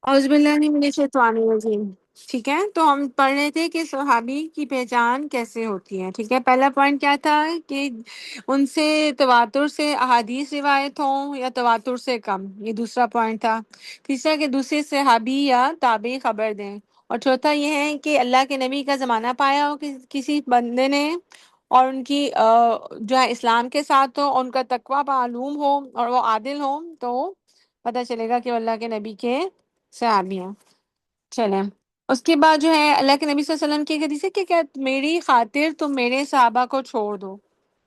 اعوذ باللہ من الشیطان الرجیم۔ ٹھیک ہے، تو ہم پڑھ رہے تھے کہ صحابی کی پہچان کیسے ہوتی ہے۔ ٹھیک ہے، پہلا پوائنٹ کیا تھا کہ ان سے تواتر سے احادیث روایت ہوں یا تواتر سے کم، یہ دوسرا پوائنٹ تھا۔ تیسرا کہ دوسرے صحابی یا تابعی خبر دیں، اور چوتھا یہ ہے کہ اللہ کے نبی کا زمانہ پایا ہو کسی بندے نے، اور ان کی جو ہے اسلام کے ساتھ ہو، ان کا تقوی معلوم ہو اور وہ عادل ہو، تو پتہ چلے گا کہ وہ اللہ کے نبی کے صحابی ہیں۔ چلیں، اس کے بعد جو ہے اللہ کے نبی صلی اللہ علیہ وسلم کی ایک حدیث ہے کہ کیا میری خاطر تم میرے صحابہ کو چھوڑ دو۔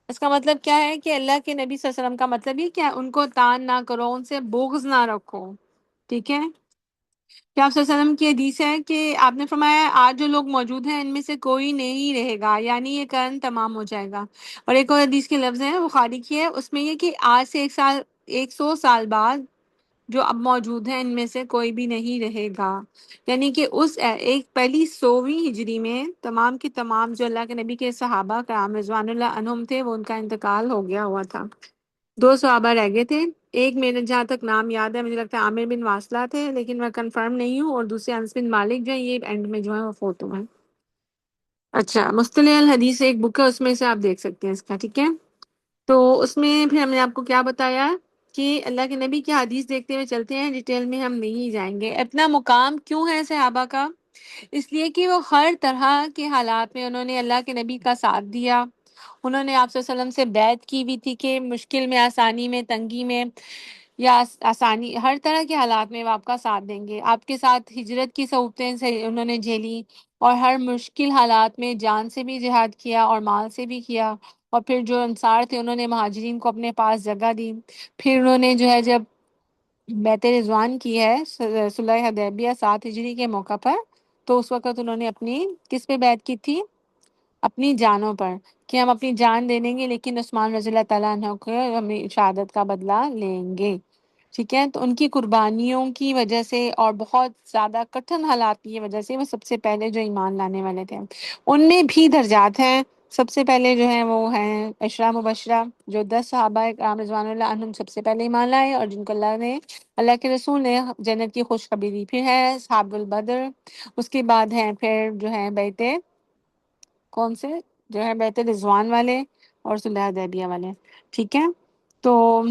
اس کا مطلب کیا ہے کہ اللہ کے نبی صلی اللہ علیہ وسلم کا مطلب یہ کہ ان کو تان نہ کرو، ان سے بغض نہ رکھو۔ ٹھیک ہے، کیا آپ صلی اللہ علیہ وسلم کی حدیث ہے کہ آپ نے فرمایا آج جو لوگ موجود ہیں ان میں سے کوئی نہیں رہے گا، یعنی یہ قرن تمام ہو جائے گا۔ اور ایک اور حدیث کے لفظ ہیں بخاری کی ہے، اس میں یہ کہ آج سے 100 سال بعد جو اب موجود ہیں ان میں سے کوئی بھی نہیں رہے گا، یعنی کہ اس ایک پہلی 100ویں ہجری میں تمام کے تمام جو اللہ کے نبی کے صحابہ کرام رضوان اللہ عنہم تھے، وہ ان کا انتقال ہو گیا ہوا تھا۔ 2 صحابہ رہ گئے تھے، ایک میرے جہاں تک نام یاد ہے، مجھے لگتا ہے عامر بن واصلہ تھے، لیکن میں کنفرم نہیں ہوں، اور دوسرے انس بن مالک جو ہیں یہ اینڈ میں جو ہے وہ فوت ہوئے ہیں۔ اچھا، مصطلح الحدیث ایک بک ہے، اس میں سے آپ دیکھ سکتے ہیں اس کا۔ ٹھیک ہے، تو اس میں پھر ہم نے آپ کو کیا بتایا کہ اللہ کے نبی کی حدیث دیکھتے ہوئے چلتے ہیں، ڈیٹیل میں ہم نہیں جائیں گے۔ اپنا مقام کیوں ہے صحابہ کا؟ اس لیے کہ وہ ہر طرح کے حالات میں انہوں نے اللہ کے نبی کا ساتھ دیا، انہوں نے آپ صلی اللہ علیہ وسلم سے بیعت کی ہوئی تھی کہ مشکل میں، آسانی میں، تنگی میں یا آسانی، ہر طرح کے حالات میں وہ آپ کا ساتھ دیں گے۔ آپ کے ساتھ ہجرت کی صعوبتیں سے انہوں نے جھیلی، اور ہر مشکل حالات میں جان سے بھی جہاد کیا اور مال سے بھی کیا۔ اور پھر جو انصار تھے انہوں نے مہاجرین کو اپنے پاس جگہ دی۔ پھر انہوں نے جو ہے جب بیعت رضوان کی ہے صلح حدیبیہ 7 ہجری کے موقع پر، تو اس وقت انہوں نے اپنی کس پہ بیعت کی تھی؟ اپنی جانوں پر، کہ ہم اپنی جان دے دیں گے لیکن عثمان رضی اللہ تعالیٰ عنہ کو ہم شہادت کا بدلہ لیں گے۔ ٹھیک ہے، تو ان کی قربانیوں کی وجہ سے اور بہت زیادہ کٹھن حالات کی وجہ سے وہ سب سے پہلے جو ایمان لانے والے تھے۔ ان میں بھی درجات ہیں، سب سے پہلے جو ہیں وہ ہیں عشرہ مبشرہ، جو 10 صحابہ کرام رضوان اللہ عنہم سب سے پہلے ایمان لائے اور جن کو اللہ کے رسول نے جنت کی خوشخبری دی۔ پھر ہے اصحاب البدر، اس کے بعد ہیں پھر جو ہیں بیعت کون سے، جو ہے بیعت رضوان والے اور صلح حدیبیہ والے۔ ٹھیک ہے، تو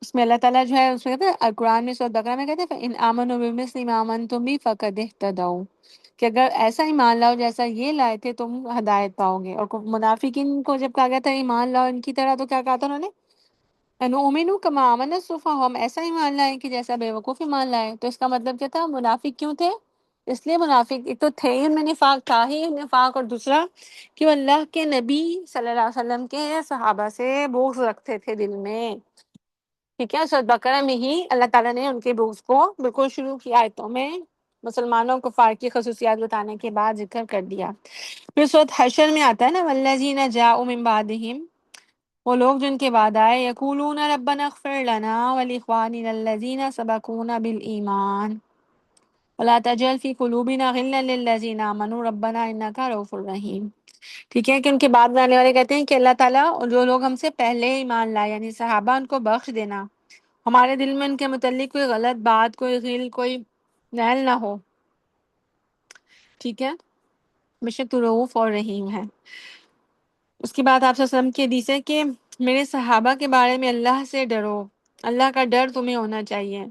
اس میں اللہ تعالیٰ جو ہے اس میں کہتے ہیں قرآن میں سورۃ بقرہ میں کہتے ہیں فَإِنْ آمَنُوا بِمِثْلِ مَا آمَنْتُم بِهِ فَقَدِ اهْتَدَوْا، کہ اگر ایسا ایمان لاؤ جیسا یہ لائے تھے تم ہدایت پاؤ گے۔ اور منافقین کو جب کہا گیا تھا ایمان لاؤ ان کی طرح، تو کیا کہا تھا انہوں نے؟ نؤمن کما آمن السفہاء، ہم ایسا ایمان لائیں کہ جیسا بے وقوف ایمان لائے۔ تو اس کا مطلب کیا تھا؟ منافق کیوں تھے؟ اس لیے منافق ایک تو تھے ہی ان میں نفاق، تھا ہی نفاق، اور دوسرا کہ وہ اللہ کے نبی صلی اللہ علیہ وسلم کے صحابہ سے بغض رکھتے تھے دل میں۔ ٹھیک ہے، سورۃ بقرہ میں ہی اللہ تعالیٰ نے ان کے بغض کو بالکل شروع کی آیتوں میں مسلمانوں کفار کی خصوصیات بتانے کے بعد ذکر کر دیا۔ پھر سورۃ حشر میں آتا ہے نا والذین جاءوا من بعدہم، وہ لوگ جن کے بعد آئے، یقولون ربنا اغفر لنا ولاخواننا الذین سبقونا بالایمان ولا تجعل فی قلوبنا غلا للذین آمنوا ربنا انک رؤوف رحیم۔ ٹھیک ہے، کہ ان کے بعد میں آنے والے کہتے ہیں کہ اللہ تعالیٰ جو لوگ ہم سے پہلے ایمان لائے یعنی صحابہ، ان کو بخش دینا، ہمارے دل میں ان کے متعلق کوئی غلط بات، کوئی غل، کوئی نیل نہ ہو۔ ٹھیک ہے، بے شک تو رؤوف اور رحیم ہے۔ اس کے بعد آپ صلی اللہ علیہ وسلم کی حدیث ہے کہ میرے صحابہ کے بارے میں اللہ سے ڈرو، اللہ کا ڈر تمہیں ہونا چاہیے۔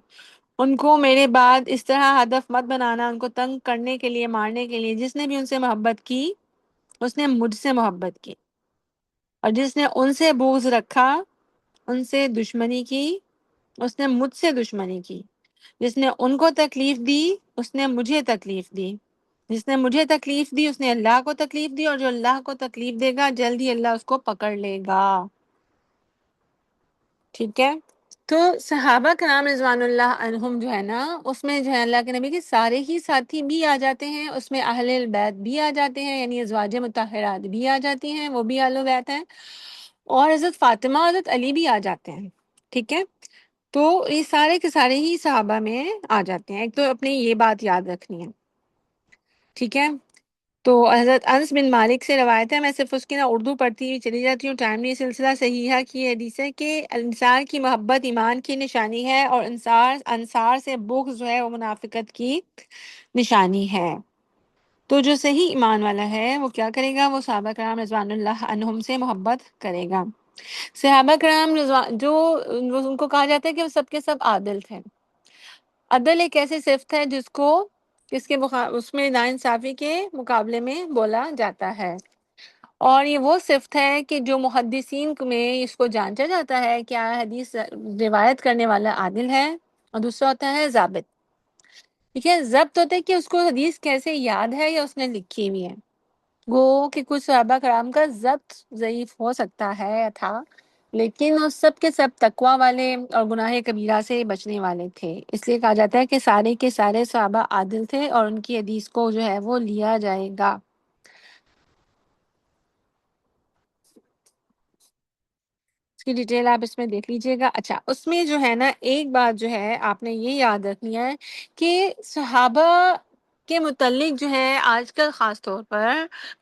ان کو میرے بعد اس طرح ہدف مت بنانا، ان کو تنگ کرنے کے لیے، مارنے کے لیے۔ جس نے بھی ان سے محبت کی اس نے مجھ سے محبت کی، اور جس نے ان سے بغض رکھا، ان سے دشمنی کی، اس نے مجھ سے دشمنی کی۔ جس نے ان کو تکلیف دی اس نے مجھے تکلیف دی، جس نے مجھے تکلیف دی اس نے اللہ کو تکلیف دی، اور جو اللہ کو تکلیف دے گا جلد ہی اللہ اس کو پکڑ لے گا۔ ٹھیک ہے، تو صحابہ کرام رضوان اللہ عنہم جو ہے نا، اس میں جو ہے اللہ کے نبی کے سارے ہی ساتھی بھی آ جاتے ہیں، اس میں اہل البیت بھی آ جاتے ہیں، یعنی ازواج مطہرات بھی آ جاتی ہیں، وہ بھی اہل البیت ہیں، اور حضرت فاطمہ اور حضرت علی بھی آ جاتے ہیں۔ ٹھیک ہے، تو یہ سارے کے سارے ہی صحابہ میں آ جاتے ہیں۔ ایک تو اپنی یہ بات یاد رکھنی ہے۔ ٹھیک ہے، تو حضرت انس بن مالک سے روایت ہے، میں صرف اس کی نا اردو پڑھتی ہوئی چلی جاتی ہوں، ٹائم نہیں، سلسلہ صحیحہ کی حدیث ہے کہ انسان کی محبت ایمان کی نشانی ہے، اور انصار سے بغض جو ہے وہ منافقت کی نشانی ہے۔ تو جو صحیح ایمان والا ہے وہ کیا کرے گا؟ وہ صحابہ کرام رضوان اللہ عنہم سے محبت کرے گا۔ صحابہ کرام جو ان کو کہا جاتا ہے کہ وہ سب کے سب عادل تھے۔ عدل ایک ایسی صفت ہے جس کے اس میں ناانصافی کے مقابلے میں بولا جاتا ہے، اور یہ وہ صفت ہے کہ جو محدثین میں اس کو جانچا جاتا ہے کہ حدیث روایت کرنے والا عادل ہے، اور دوسرا ہوتا ہے ضابط۔ ٹھیک ہے، ضبط ہوتا ہے کہ اس کو حدیث کیسے یاد ہے یا اس نے لکھی ہوئی ہے۔ گو کہ کچھ صحابہ کرام کا ضبط ضعیف ہو سکتا ہے یا تھا، لیکن وہ سب کے سب تقوی والے اور گناہ کبیرہ سے بچنے والے تھے، اس لیے کہا جاتا ہے کہ سارے کے سارے صحابہ عادل تھے اور ان کی حدیث کو جو ہے وہ لیا جائے گا۔ اس کی ڈیٹیل آپ اس میں دیکھ لیجئے گا۔ اچھا، اس میں جو ہے نا ایک بات جو ہے آپ نے یہ یاد رکھنی ہے کہ صحابہ کے متعلق جو ہے آج کل خاص طور پر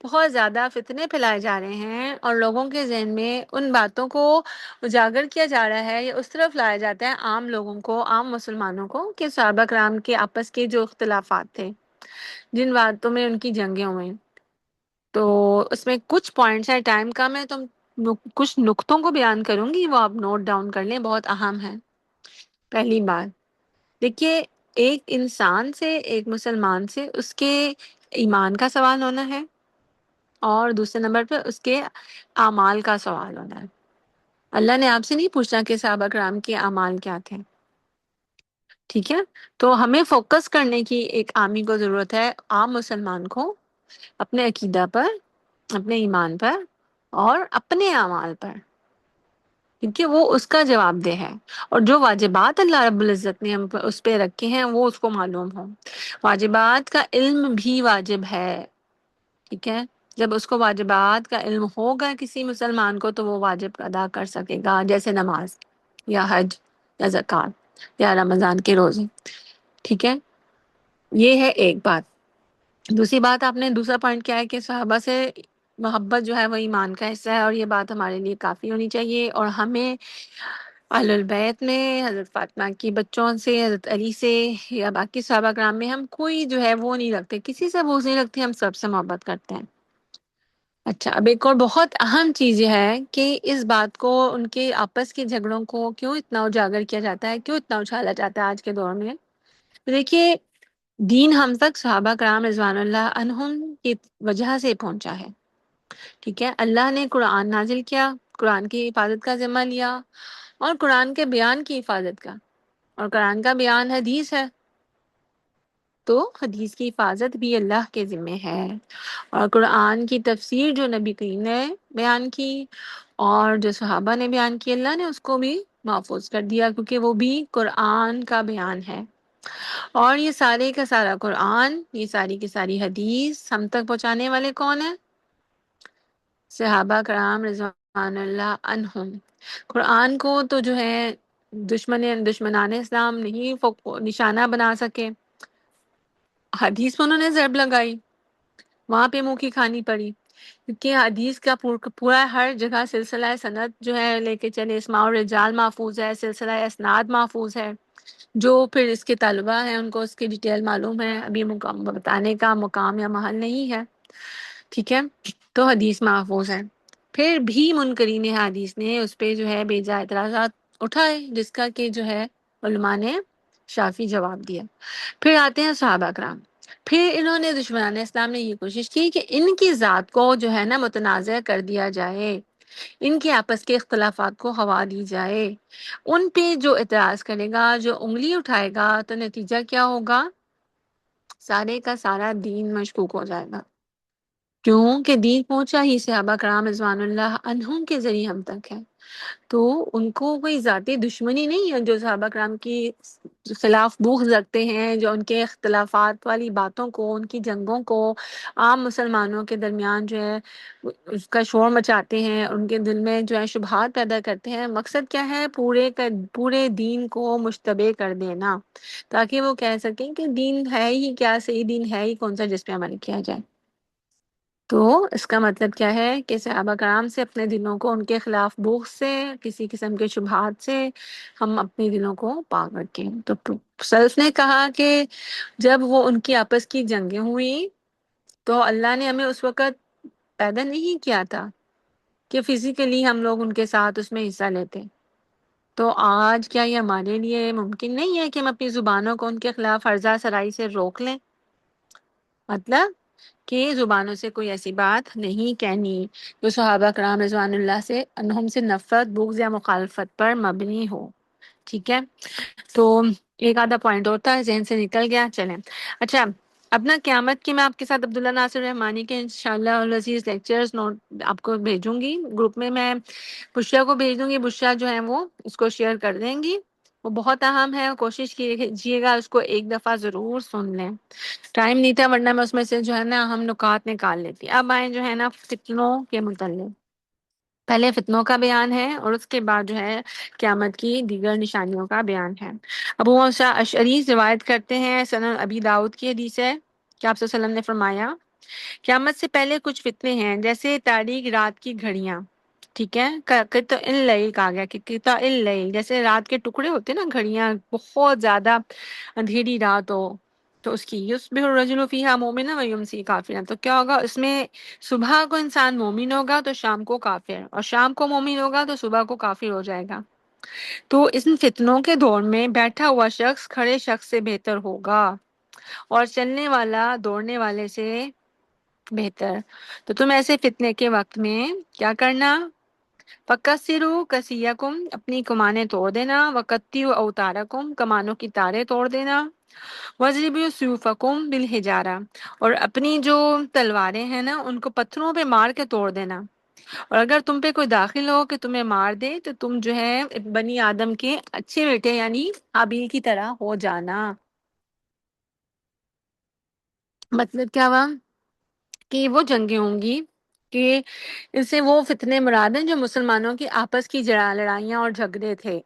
بہت زیادہ فتنے پھیلائے جا رہے ہیں، اور لوگوں کے ذہن میں ان باتوں کو اجاگر کیا جا رہا ہے یا اس طرف لایا جاتا ہے عام لوگوں کو، عام مسلمانوں کو، کہ صحابہ کرام کے آپس کے جو اختلافات تھے، جن باتوں میں ان کی جنگیں ہوئیں، تو اس میں کچھ پوائنٹس ہیں، ٹائم کم ہے تو کچھ نقطوں کو بیان کروں گی، وہ آپ نوٹ ڈاؤن کر لیں، بہت اہم ہے۔ پہلی بات دیکھیے، ایک انسان سے، ایک مسلمان سے اس کے ایمان کا سوال ہونا ہے، اور دوسرے نمبر پہ اس کے اعمال کا سوال ہونا ہے۔ اللہ نے آپ سے نہیں پوچھنا کہ صحابہ کرام کے اعمال کیا تھے، ٹھیک ہے؟ تو ہمیں فوکس کرنے کی ایک عامی کو ضرورت ہے، عام مسلمان کو، اپنے عقیدہ پر، اپنے ایمان پر، اور اپنے اعمال پر، کیونکہ وہ اس کا جواب دہ ہے، اور جو واجبات اللہ رب العزت نے ہم اس پہ رکھے ہیں وہ اس کو معلوم ہو۔ واجبات کا علم بھی واجب ہے، ٹھیک ہے؟ جب اس کو واجبات کا علم ہوگا کسی مسلمان کو تو وہ واجب ادا کر سکے گا، جیسے نماز یا حج یا زکوٰۃ یا رمضان کے روزے، ٹھیک ہے؟ یہ ہے ایک بات۔ دوسری بات، آپ نے دوسرا پوائنٹ کیا ہے کہ صحابہ سے محبت جو ہے وہ ایمان کا حصہ ہے، اور یہ بات ہمارے لیے کافی ہونی چاہیے، اور ہمیں اہل البیت میں حضرت فاطمہ کی بچوں سے، حضرت علی سے، یا باقی صحابہ کرام میں ہم کوئی جو ہے وہ نہیں رکھتے، کسی سے وہ نہیں رکھتے، ہم سب سے محبت کرتے ہیں۔ اچھا، اب ایک اور بہت اہم چیز یہ ہے کہ اس بات کو، ان کے آپس کے جھگڑوں کو کیوں اتنا اجاگر کیا جاتا ہے، کیوں اتنا اچھالا جاتا ہے آج کے دور میں؟ دیکھیے، دین ہم تک صحابہ کرام رضوان اللہ عنہم کی وجہ سے پہنچا ہے، ٹھیک ہے؟ اللہ نے قرآن نازل کیا، قرآن کی حفاظت کا ذمہ لیا، اور قرآن کے بیان کی حفاظت کا، اور قرآن کا بیان حدیث ہے، تو حدیث کی حفاظت بھی اللہ کے ذمہ ہے، اور قرآن کی تفسیر جو نبی کریم نے بیان کی اور جو صحابہ نے بیان کی، اللہ نے اس کو بھی محفوظ کر دیا، کیونکہ وہ بھی قرآن کا بیان ہے۔ اور یہ سارے کا سارا قرآن، یہ ساری کی ساری حدیث ہم تک پہنچانے والے کون ہیں؟ صحابہ کرام رضوان اللہ عنہم۔ قرآن کو تو جو ہے دشمنان اسلام نہیں نشانہ بنا سکے، حدیث میں انہوں نے ضرب لگائی، وہاں پہ منہ کی کھانی پڑی، کیونکہ حدیث کا پورا ہر جگہ سلسلہ سند جو ہے لے کے چلے، اسماء الرجال محفوظ ہے، سلسلہ اسناد محفوظ ہے، جو پھر اس کے طلبہ ہیں ان کو اس کی ڈیٹیل معلوم ہے، ابھی بتانے کا مقام یا محل نہیں ہے، ٹھیک ہے؟ تو حدیث محفوظ ہے، پھر بھی منکرین حدیث نے اس پہ جو ہے بے جا اعتراضات اٹھائے، جس کا کہ جو ہے علماء نے شافی جواب دیا۔ پھر آتے ہیں صحابہ کرام، پھر انہوں نے دشمنان اسلام نے یہ کوشش کی کہ ان کی ذات کو جو ہے نا متنازع کر دیا جائے، ان کے آپس کے اختلافات کو ہوا دی جائے، ان پہ جو اعتراض کرے گا، جو انگلی اٹھائے گا، تو نتیجہ کیا ہوگا؟ سارے کا سارا دین مشکوک ہو جائے گا، کیونکہ دین پہنچا ہی صحابہ کرام رضوان اللہ عنہم کے ذریعے ہم تک ہے، تو ان کو کوئی ذاتی دشمنی نہیں ہے جو صحابہ کرام کی خلاف بغض رکھتے ہیں، جو ان کے اختلافات والی باتوں کو، ان کی جنگوں کو عام مسلمانوں کے درمیان جو ہے اس کا شور مچاتے ہیں، ان کے دل میں جو ہے شبہات پیدا کرتے ہیں۔ مقصد کیا ہے؟ پورے دین کو مشتبہ کر دینا، تاکہ وہ کہہ سکیں کہ دین ہے ہی کیا، صحیح دین ہے ہی کون سا جس پہ عمل کیا جائے۔ تو اس کا مطلب کیا ہے کہ صحابہ کرام سے اپنے دلوں کو ان کے خلاف بغض سے، کسی قسم کے شبہات سے ہم اپنے دلوں کو پاک رکھیں۔ تو سلف نے کہا کہ جب وہ ان کی آپس کی جنگیں ہوئی تو اللہ نے ہمیں اس وقت پیدا نہیں کیا تھا کہ فزیکلی ہم لوگ ان کے ساتھ اس میں حصہ لیتے۔ تو آج کیا یہ ہمارے لیے ممکن نہیں ہے کہ ہم اپنی زبانوں کو ان کے خلاف ہرزہ سرائی سے روک لیں؟ مطلب کہ زبانوں سے کوئی ایسی بات نہیں کہنی جو صحابہ کرام رضوان اللہ سے عنہم سے نفرت، بغض یا مخالفت پر مبنی ہو۔ ٹھیک ہے، تو ایک آدھا پوائنٹ ہوتا ہے ذہن سے نکل گیا، چلیں۔ اچھا، اپنا قیامت کی میں آپ کے ساتھ عبداللہ ناصر رحمانی کے انشاءاللہ العزیز لیکچرز نوٹ آپ کو بھیجوں گی گروپ میں بشرا کو بھیج دوں گی، بشرا جو ہے وہ اس کو شیئر کر دیں گی، وہ بہت اہم ہے، کوشش کیجیے گا اس کو ایک دفعہ ضرور سن لیں۔ ٹائم نہیں تھا ورنہ میں اس میں سے جو ہے نا ہم نکات نکال لیتی۔ اب آئیں جو ہے نا فتنوں کے متعلق، پہلے فتنوں کا بیان ہے اور اس کے بعد جو ہے قیامت کی دیگر نشانیوں کا بیان ہے۔ ابو موسیٰ اشعری روایت کرتے ہیں، سنن ابی داؤد کی حدیث ہے کہ آپ صلی اللہ علیہ وسلم نے فرمایا قیامت سے پہلے کچھ فتنے ہیں جیسے تاریک رات کی گھڑیاں، ٹھیک ہے، قطع اللیل کہا گیا کہ قطع اللیل جیسے رات کے ٹکڑے ہوتے ہیں نا، گھڑیاں بہت زیادہ اندھیری رات ہو تو اس کی یصبح الرجل فیہا مومنا ویمسی کافرا، تو کیا ہوگا اس میں صبح کو انسان مومن ہوگا تو شام کو کافر، اور شام کو مومن ہوگا تو صبح کو کافر ہو جائے گا۔ تو ان فتنوں کے دور میں بیٹھا ہوا شخص کھڑے شخص سے بہتر ہوگا اور چلنے والا دوڑنے والے سے بہتر۔ تو تم ایسے فتنے کے وقت میں کیا کرنا؟ فَكَسِّرُوا كَسِيَّكُمْ، اپنی کمانیں توڑ دینا، وَقَطِّعُوا أَوْتَارَكُمْ، کمانوں کی تاریں توڑ دینا، وَاضْرِبُوا سُيُوفَكُمْ بِالْحِجَارَةِ، اور اپنی جو تلواریں ہیں نا ان کو پتھروں پہ مار کے توڑ دینا، اور اگر تم پہ کوئی داخل ہو کہ تمہیں مار دے تو تم جو ہے بنی آدم کے اچھے بیٹے یعنی حابیل کی طرح ہو جانا۔ مطلب کیا ہوا کہ وہ جنگیں ہوں گی کہ اس سے وہ فتنے مراد ہیں جو مسلمانوں کی آپس کی لڑائیاں اور جھگڑے تھے،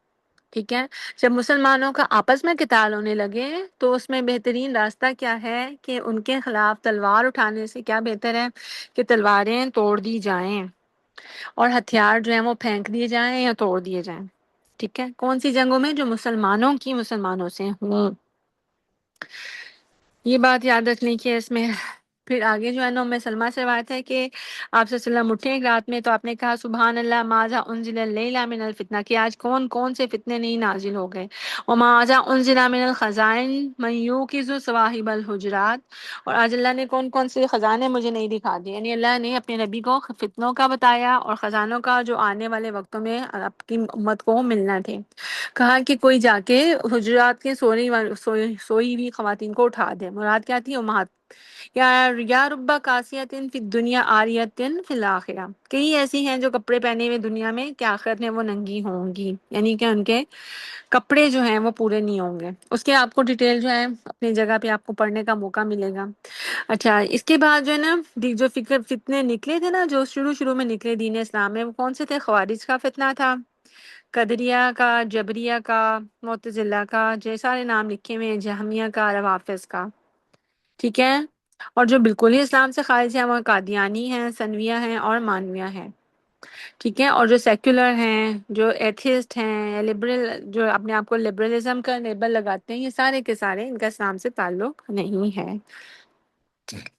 ٹھیک ہے۔ جب مسلمانوں کا آپس میں قتال ہونے لگے تو اس میں بہترین راستہ کیا ہے کہ ان کے خلاف تلوار اٹھانے سے کیا بہتر ہے کہ تلواریں توڑ دی جائیں اور ہتھیار جو ہیں وہ پھینک دیے جائیں یا توڑ دیے جائیں، ٹھیک ہے۔ کون سی جنگوں میں؟ جو مسلمانوں کی مسلمانوں سے ہوں، یہ بات یاد رکھنے کی ہے اس میں۔ پھر آگے جو ہے نا ام سلمہ سے روایت ہے کہ آپ صلی اللہ علیہ وسلم اٹھے ایک رات میں تو آپ نے کہا سبحان اللہ ماذا انزل اللیلہ من الفتنہ، کہ آج کون کون سے فتنے نہیں نازل ہو گئے، وماذا انزل من الخزائن من یوقظ صواحب الحجرات، اور آج اللہ نے کون کون سے خزانے مجھے نہیں دکھا دیے، یعنی اللہ نے اپنے نبی کو فتنوں کا بتایا اور خزانوں کا جو آنے والے وقتوں میں آپ کی امت کو ملنا تھے۔ کہا کہ کوئی جا کے حجرات کے سوئی ہوئی خواتین کو اٹھا دے، مراد کیا تھی؟ امہات، یا رب قاسیۃ فی الدنیا عاریۃ فی الآخرہ، کئی ایسی ہیں جو کپڑے پہنے ہوئے دنیا میں کہ آخرت میں وہ ننگی ہوں گی، یعنی کہ ان کے کپڑے جو ہیں وہ پورے نہیں ہوں گے۔ اس کے آپ کو ڈیٹیل جو ہے اپنی جگہ پہ آپ کو پڑھنے کا موقع ملے گا۔ اچھا، اس کے بعد جو ہے نا جو فتنے نکلے تھے نا، جو شروع میں نکلے دین اسلام میں، وہ کون سے تھے؟ خوارج کا فتنہ تھا، قدریہ کا، جبریہ کا، معتزلہ کا، جو سارے نام لکھے ہوئے ہیں، جہمیہ کا، روافظ کا، ٹھیک ہے۔ اور جو بالکل ہی اسلام سے خارج ہیں وہ قادیانی ہیں، سنویہ ہیں اور مانویہ ہیں، ٹھیک ہے۔ اور جو سیکولر ہیں، جو ایتھیسٹ ہیں، لبرل، جو اپنے آپ کو لبرلزم کا لیبل لگاتے ہیں، یہ سارے کے سارے ان کا اسلام سے تعلق نہیں ہے،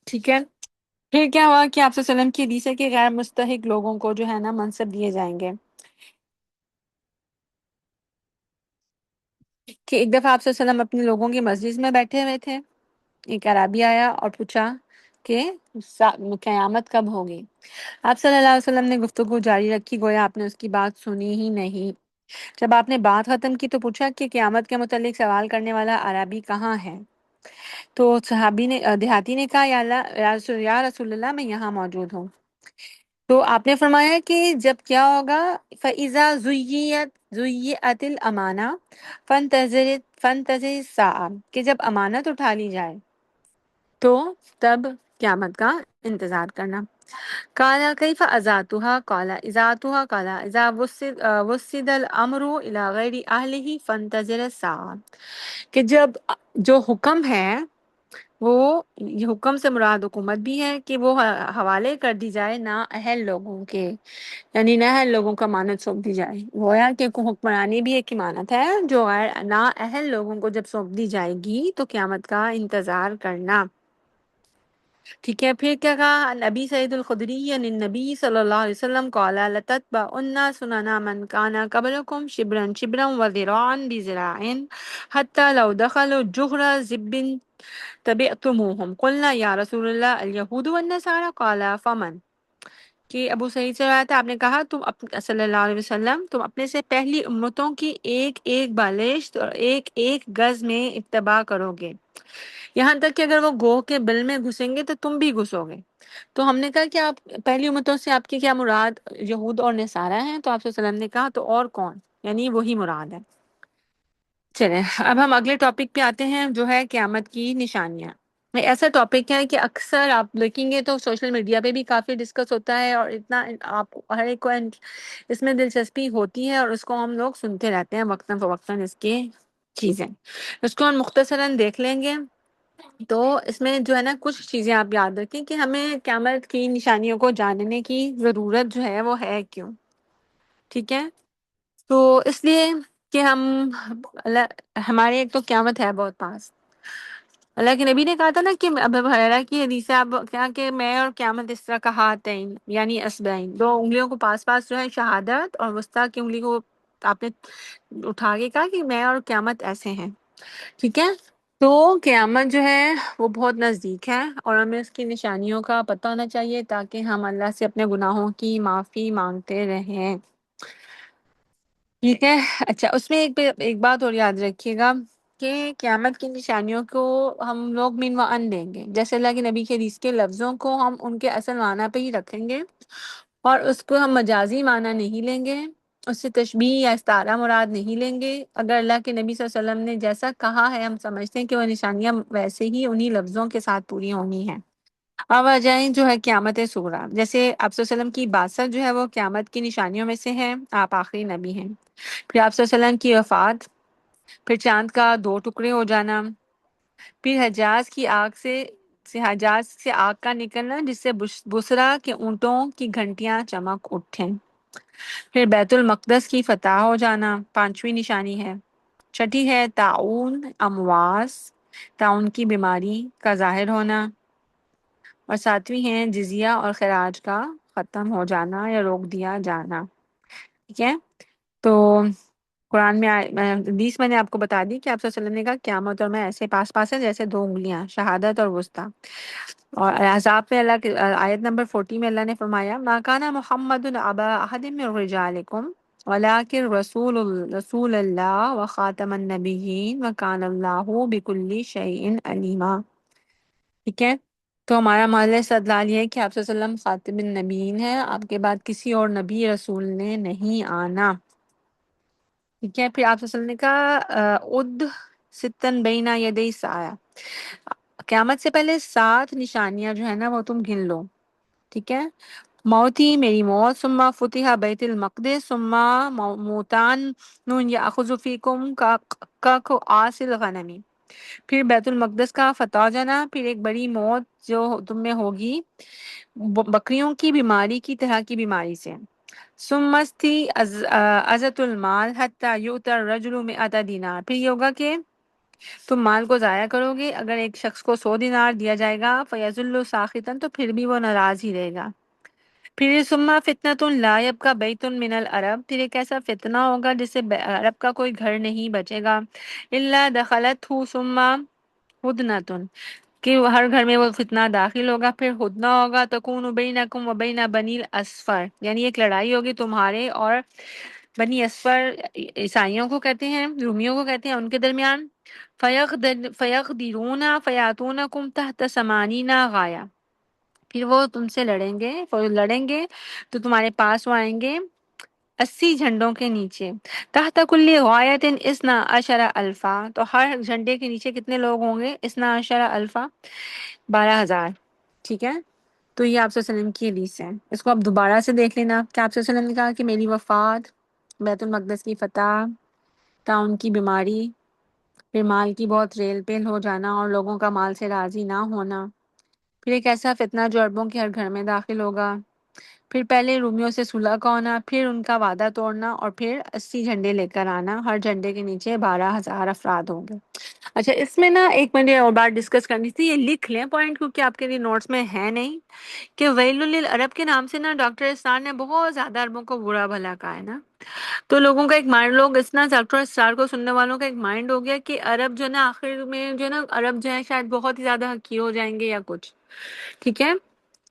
ٹھیک ہے۔ پھر کیا ہوا کہ آپ صلی اللہ علیہ وسلم کی حدیث ہے کہ غیر مستحق لوگوں کو جو ہے نا منصب دیے جائیں گے، کہ ایک دفعہ آپ صلی اللہ علیہ وسلم اپنے لوگوں کی مسجد میں بیٹھے ہوئے تھے، ایک عرابی آیا اور پوچھا کہ قیامت کب ہوگی؟ آپ صلی اللہ علیہ وسلم نے گفتگو جاری رکھی، گویا آپ نے اس کی بات سنی ہی نہیں۔ جب آپ نے بات ختم کی تو پوچھا کہ قیامت کے متعلق سوال کرنے والا عرابی کہاں ہے؟ تو صحابی نے دیہاتی نے کہا یا رسول اللہ میں یہاں موجود ہوں۔ تو آپ نے فرمایا کہ جب کیا ہوگا؟ فَإِذَا زُيِّئَتِ الْأَمَانَةُ فَانْتَظِرِ السَّاعَةَ، کہ جب امانت اٹھا لی جائے تو تب قیامت کا انتظار کرنا۔ قَالَ كَيْفَ أَذَاتُهَا، قَالَ إِذَاتُهَا قَالَ إِذَا وُسِّدَ الْأَمْرُ إِلَى غَيْرِ أَهْلِهِ فَانْتَظِرِ السَّاعَةَ، کہ جب جو حکم ہے وہ یہ حکم سے مراد حکومت بھی ہے کہ وہ حوالے کر دی جائے نا اہل لوگوں کے، یعنی نہ اہل لوگوں کا امانت سونپ دی جائے۔ گویا کہ حکمرانی بھی ایک امانت ہے جو غیر نا اہل لوگوں کو جب سونپ دی جائے گی تو قیامت کا انتظار کرنا۔ ٹھیک ہے، پھر کیا کہا؟ نبی سعید الخدری عن النبی صلی اللہ علیہ وسلم قال لتتبعن سنن من كان قبلكم شبرا شبرا وذراعا بذراع حتى لو دخلوا جحر ذب تبعتموهم قلنا یا رسول اللہ الیہود والنصارى قال فمن، کہ ابو سعید سے روایت ہے، آپ نے کہا صلی اللہ علیہ وسلم تم اپنے سے پہلی امتوں کی ایک ایک بالشت اور ایک ایک گز میں اتباع کرو گے، یہاں تک کہ اگر وہ گوہ کے بل میں گھسیں گے تو تم بھی گھسو گے۔ تو ہم نے کہا کہ آپ پہلی امتوں سے آپ کی کیا مراد یہود اور نصارہ ہیں؟ تو آپ صلی اللہ علیہ وسلم نے کہا تو اور کون، یعنی وہی مراد ہے۔ چلیں اب ہم اگلے ٹاپک پہ آتے ہیں جو ہے قیامت کی نشانیاں۔ یہ ایسا ٹاپک ہے کہ اکثر آپ دیکھیں گے تو سوشل میڈیا پہ بھی کافی ڈسکس ہوتا ہے، اور اتنا آپ ہر ایک کو اس میں دلچسپی ہوتی ہے، اور اس کو ہم لوگ سنتے رہتے ہیں وقتاً فوقتاً اس کی چیزیں۔ اس کو ہم مختصراً دیکھ لیں گے۔ تو اس میں جو ہے نا کچھ چیزیں آپ یاد رکھیں کہ ہمیں قیامت کی نشانیوں کو جاننے کی ضرورت جو ہے وہ ہے کیوں، ٹھیک ہے؟ تو اس لیے کہ ہمارے ایک تو قیامت ہے بہت پاس۔ اللہ کے نبی نے کہا تھا نا کہ ابو ہریرہ کی حدیث ہے، اب کیا کہ میں اور قیامت اس طرح کا ہاتھین یعنی اصبعین، دو انگلیوں کو پاس پاس جو ہے شہادت، اور وسطیٰ کی انگلی کو آپ نے اٹھا کے کہا کہ میں اور قیامت ایسے ہیں، ٹھیک ہے؟ تو قیامت جو ہے وہ بہت نزدیک ہے، اور ہمیں اس کی نشانیوں کا پتہ ہونا چاہیے تاکہ ہم اللہ سے اپنے گناہوں کی معافی مانگتے رہیں، ٹھیک ہے؟ اچھا، اس میں ایک بات اور یاد رکھیے گا کہ قیامت کی نشانیوں کو ہم لوگ من و ان لیں گے، جیسے اللہ کے نبی کے حدیث کے لفظوں کو ہم ان کے اصل معنی پہ ہی رکھیں گے، اور اس کو ہم مجازی معنی نہیں لیں گے، اس سے تشبیہ یا استعارہ مراد نہیں لیں گے۔ اگر اللہ کے نبی صلی اللہ علیہ وسلم نے جیسا کہا ہے ہم سمجھتے ہیں کہ وہ نشانیاں ویسے ہی انہی لفظوں کے ساتھ پوری ہونی ہیں۔ اب آ جائیں جو ہے قیامت صغریٰ، جیسے آپ صلی اللہ علیہ وسلم کی بعثت جو ہے وہ قیامت کی نشانیوں میں سے ہے، آپ آخری نبی ہیں۔ پھر آپ صلی اللہ علیہ وسلم کی وفات، پھر چاند کا دو ٹکڑے ہو جانا، پھر حجاز سے آگ کا نکلنا جس سے بصرا کے اونٹوں کی گھنٹیاں چمک اٹھیں، پھر بیت المقدس کی فتح ہو جانا پانچویں نشانی ہے، چھٹی ہے طاعون امواس، طاعون کی بیماری کا ظاہر ہونا، اور ساتویں ہے جزیہ اور خراج کا ختم ہو جانا یا روک دیا جانا، ٹھیک ہے؟ تو قرآن میں حدیث میں نے آپ کو بتا دی کہ آپ صلی اللہ علیہ وسلم نے کہا قیامت اور میں ایسے پاس پاس ہے جیسے دو انگلیاں، شہادت اور وسطیٰ۔ اور احزاب میں اللہ کے آیت نمبر 40 میں اللہ نے فرمایا ما کان محمد ابا احد من رجالکم ولکن رسول اللہ وخاتم النبیین وکان اللہ بکل شیء علیما، ٹھیک ہے؟ تو ہمارا محل استدلال یہ ہے کہ آپ صلی اللہ علیہ وسلم خاتم النبیین ہیں، آپ کے بعد کسی اور نبی رسول نے نہیں آنا، ٹھیک ہے؟ پھر آپ صلی اللہ علیہ وسلم نے کہا اد ستن بین یدی سایہ، قیامت سے پہلے 7 نشانیاں جو ہے نا وہ تم گن لو، ٹھیک ہے؟ موتی میری موت، ثم فتح بیت المقدس، ثم موتان نون یاخذ فیکم کا آس الغنمی، پھر بیت المقدس کا فتح ہو جانا، پھر ایک بڑی موت جو تم میں ہوگی بکریوں کی بیماری کی طرح کی بیماری سے، سمستی عزت المال حتی یؤتی الرجل مئۃ دینار، پھر یہ ہوگا کہ تم مال کو ضائع کرو گے، اگر ایک شخص کو 100 دینار دیا جائے گا فیظل ساخطا، تو پھر بھی وہ ناراض ہی رہے گا، پھر ثم فتنۃ لا یبقی بیت من العرب، پھر ایک ایسا فتنہ ہوگا جس سے عرب کا کوئی گھر نہیں بچے گا، الا دخلتہ ثم ہدنۃ، کہ ہر گھر میں وہ فتنہ داخل ہوگا، پھر ہدنہ ہوگا تکون بینکم و بین بنی الاصفر، یعنی ایک لڑائی ہوگی تمہارے اور بنی اصفر عیسائیوں کو کہتے ہیں، رومیوں کو کہتے ہیں، ان کے درمیان، فیقدرون فیاتونکم تحت ثمانین غایہ، پھر وہ تم سے لڑیں گے تو تمہارے پاس وہ آئیں گے 80 جھنڈوں کے نیچے، تحت کل غایۃ اثنا عشر الفا، تو ہر جھنڈے کے نیچے کتنے لوگ ہوں گے؟ اثنا عشر الفا، 12,000، ٹھیک ہے؟ تو یہ آپ صلی اللہ علیہ وسلم کی حدیث ہے، اس کو آپ دوبارہ سے دیکھ لینا کہ آپ صلی اللہ علیہ وسلم نے کہا کہ میری وفات، بیت المقدس کی فتح، طاعون کی بیماری، پھر مال کی بہت ریل پیل ہو جانا اور لوگوں کا مال سے راضی نہ ہونا، پھر ایک ایسا فتنہ جو عربوں کے ہر گھر میں داخل ہوگا، پھر پہلے رومیوں سے صلح کا ہونا، پھر ان کا وعدہ توڑنا، اور پھر 80 جھنڈے لے کر آنا، ہر جھنڈے کے نیچے 12,000 افراد ہوں گے۔ اچھا، اس میں نا ایک مجھے اور بات ڈسکس کرنی تھی، یہ لکھ لیں پوائنٹ کیونکہ آپ کے لیے نوٹس میں ہے نہیں، کہ ویل للعرب کے نام سے نا ڈاکٹر اسرار نے بہت زیادہ عربوں کو برا بھلا کہا ہے نا، تو لوگوں کا ایک مائنڈ، لوگ اس نا ڈاکٹر اسرار کو سننے والوں کا ایک مائنڈ ہو گیا کہ عرب جو ہے نا آخر میں جو ہے نا عرب جو ہے شاید بہت ہی زیادہ حقیر ہو جائیں گے یا کچھ، ٹھیک ہے؟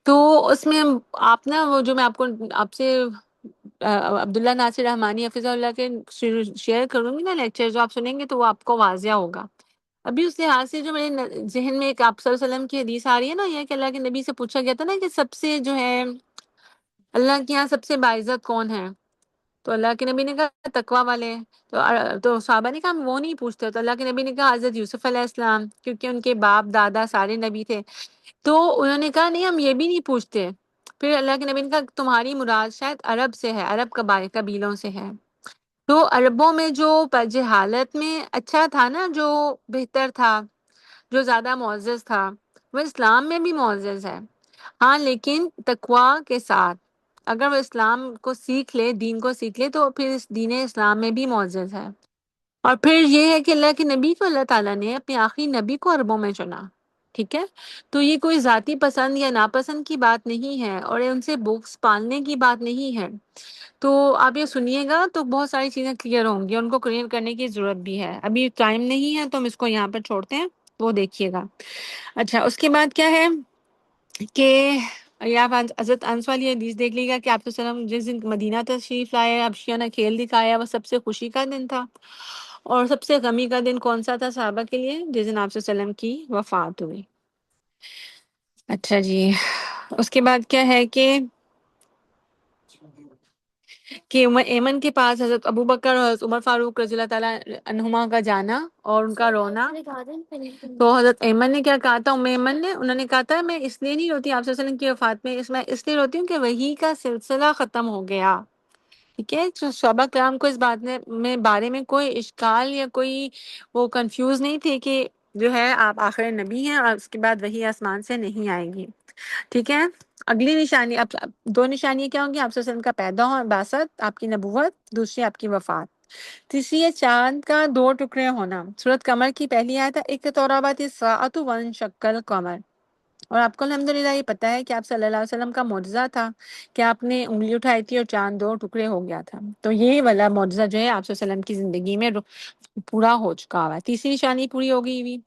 تو اس میں آپ نا وہ جو میں آپ کو آپ سے عبداللہ ناصر رحمانی حفظہ اللہ کے شیئر کروں گی نا لیکچر، جو آپ سنیں گے تو وہ آپ کو واضح ہوگا۔ ابھی اس لحاظ سے جو میرے ذہن میں ایک آپ صلی اللہ علیہ وسلم کی حدیث آ رہی ہے نا، یہ کہ اللہ کے نبی سے پوچھا گیا تھا نا کہ سب سے جو ہے اللہ کے یہاں سب سے باعزت کون ہے، تو اللہ کے نبی نے کہا تقوی والے، تو صحابہ نے کہا ہم وہ نہیں پوچھتے، تو اللہ کے نبی نے کہا حضرت یوسف علیہ السلام، کیونکہ ان کے باپ دادا سارے نبی تھے، تو انہوں نے کہا نہیں ہم یہ بھی نہیں پوچھتے۔ پھر اللہ کے نبی نے کہا تمہاری مراد شاید عرب سے ہے، عرب قبیلوں سے ہے، تو عربوں میں جو جہالت میں اچھا تھا نا، جو بہتر تھا، جو زیادہ معزز تھا، وہ اسلام میں بھی معزز ہے، ہاں لیکن تقوی کے ساتھ، اگر وہ اسلام کو سیکھ لے، دین کو سیکھ لے، تو پھر اس دین اسلام میں بھی معزز ہے۔ اور پھر یہ ہے کہ اللہ کے نبی کو اللہ تعالیٰ نے اپنے آخری نبی کو عربوں میں چنا، ٹھیک ہے؟ تو یہ کوئی ذاتی پسند یا ناپسند کی بات نہیں ہے، اور ان سے بکس پالنے کی بات نہیں ہے۔ تو آپ یہ سنیے گا تو بہت ساری چیزیں کلیئر ہوں گی، ان کو کلیئر کرنے کی ضرورت بھی ہے، ابھی ٹائم نہیں ہے تو ہم اس کو یہاں پر چھوڑتے ہیں، وہ دیکھیے گا۔ اچھا، اس کے بعد کیا ہے کہ یہ آپ حضرت انس والی حدیث دیکھ لیجیے گا کہ آپ صلی اللہ علیہ وسلم جس دن مدینہ تشریف لائے، حبشیہ نے کھیل دکھایا، وہ سب سے خوشی کا دن تھا، اور سب سے غمی کا دن کون سا تھا صحابہ کے لیے؟ جس دن آپ صلی اللہ علیہ وسلم کی وفات ہوئی۔ اچھا جی، اس کے بعد کیا ہے کہ ایمن کے پاس حضرت ابو بکر اور حضرت عمر فاروق رضی اللہ تعالیٰ عنہما کا جانا اور ان کا رونا، تو حضرت ایمن نے کیا کہا تھا، ایمن نے انہوں نے کہا تھا میں اس لیے نہیں روتی آپ صلی اللہ علیہ وسلم کی وفات میں، اس لیے روتی ہوں کہ وحی کا سلسلہ ختم ہو گیا، ٹھیک ہے؟ صحابہ کرام کو اس بات میں بارے میں کوئی اشکال یا کوئی وہ کنفیوز نہیں تھے کہ جو ہے آپ آخر نبی ہیں اور اس کے بعد وحی آسمان سے نہیں آئے گی، ٹھیک ہے؟ اگلی نشانی، اب دو نشانیاں کیا ہوں گی؟ آپ صلی اللہ علیہ وسلم کا پیدا ہونا، بعثت، آپ کی نبوت، دوسری آپ کی وفات، تیسری ہے چاند کا دو ٹکڑے ہونا۔ سورۃ قمر کی پہلی آیت ہے اقتربت الساعۃ وانشق القمر، اور آپ کو الحمدللہ یہ پتہ ہے کہ آپ صلی اللہ علیہ وسلم کا معجزہ تھا کہ آپ نے انگلی اٹھائی تھی اور چاند دو ٹکڑے ہو گیا تھا، تو یہ والا معجزہ جو ہے آپ صلی اللہ علیہ وسلم کی زندگی میں پورا ہو چکا ہوا ہے، تیسری نشانی پوری ہو گئی ہوئی۔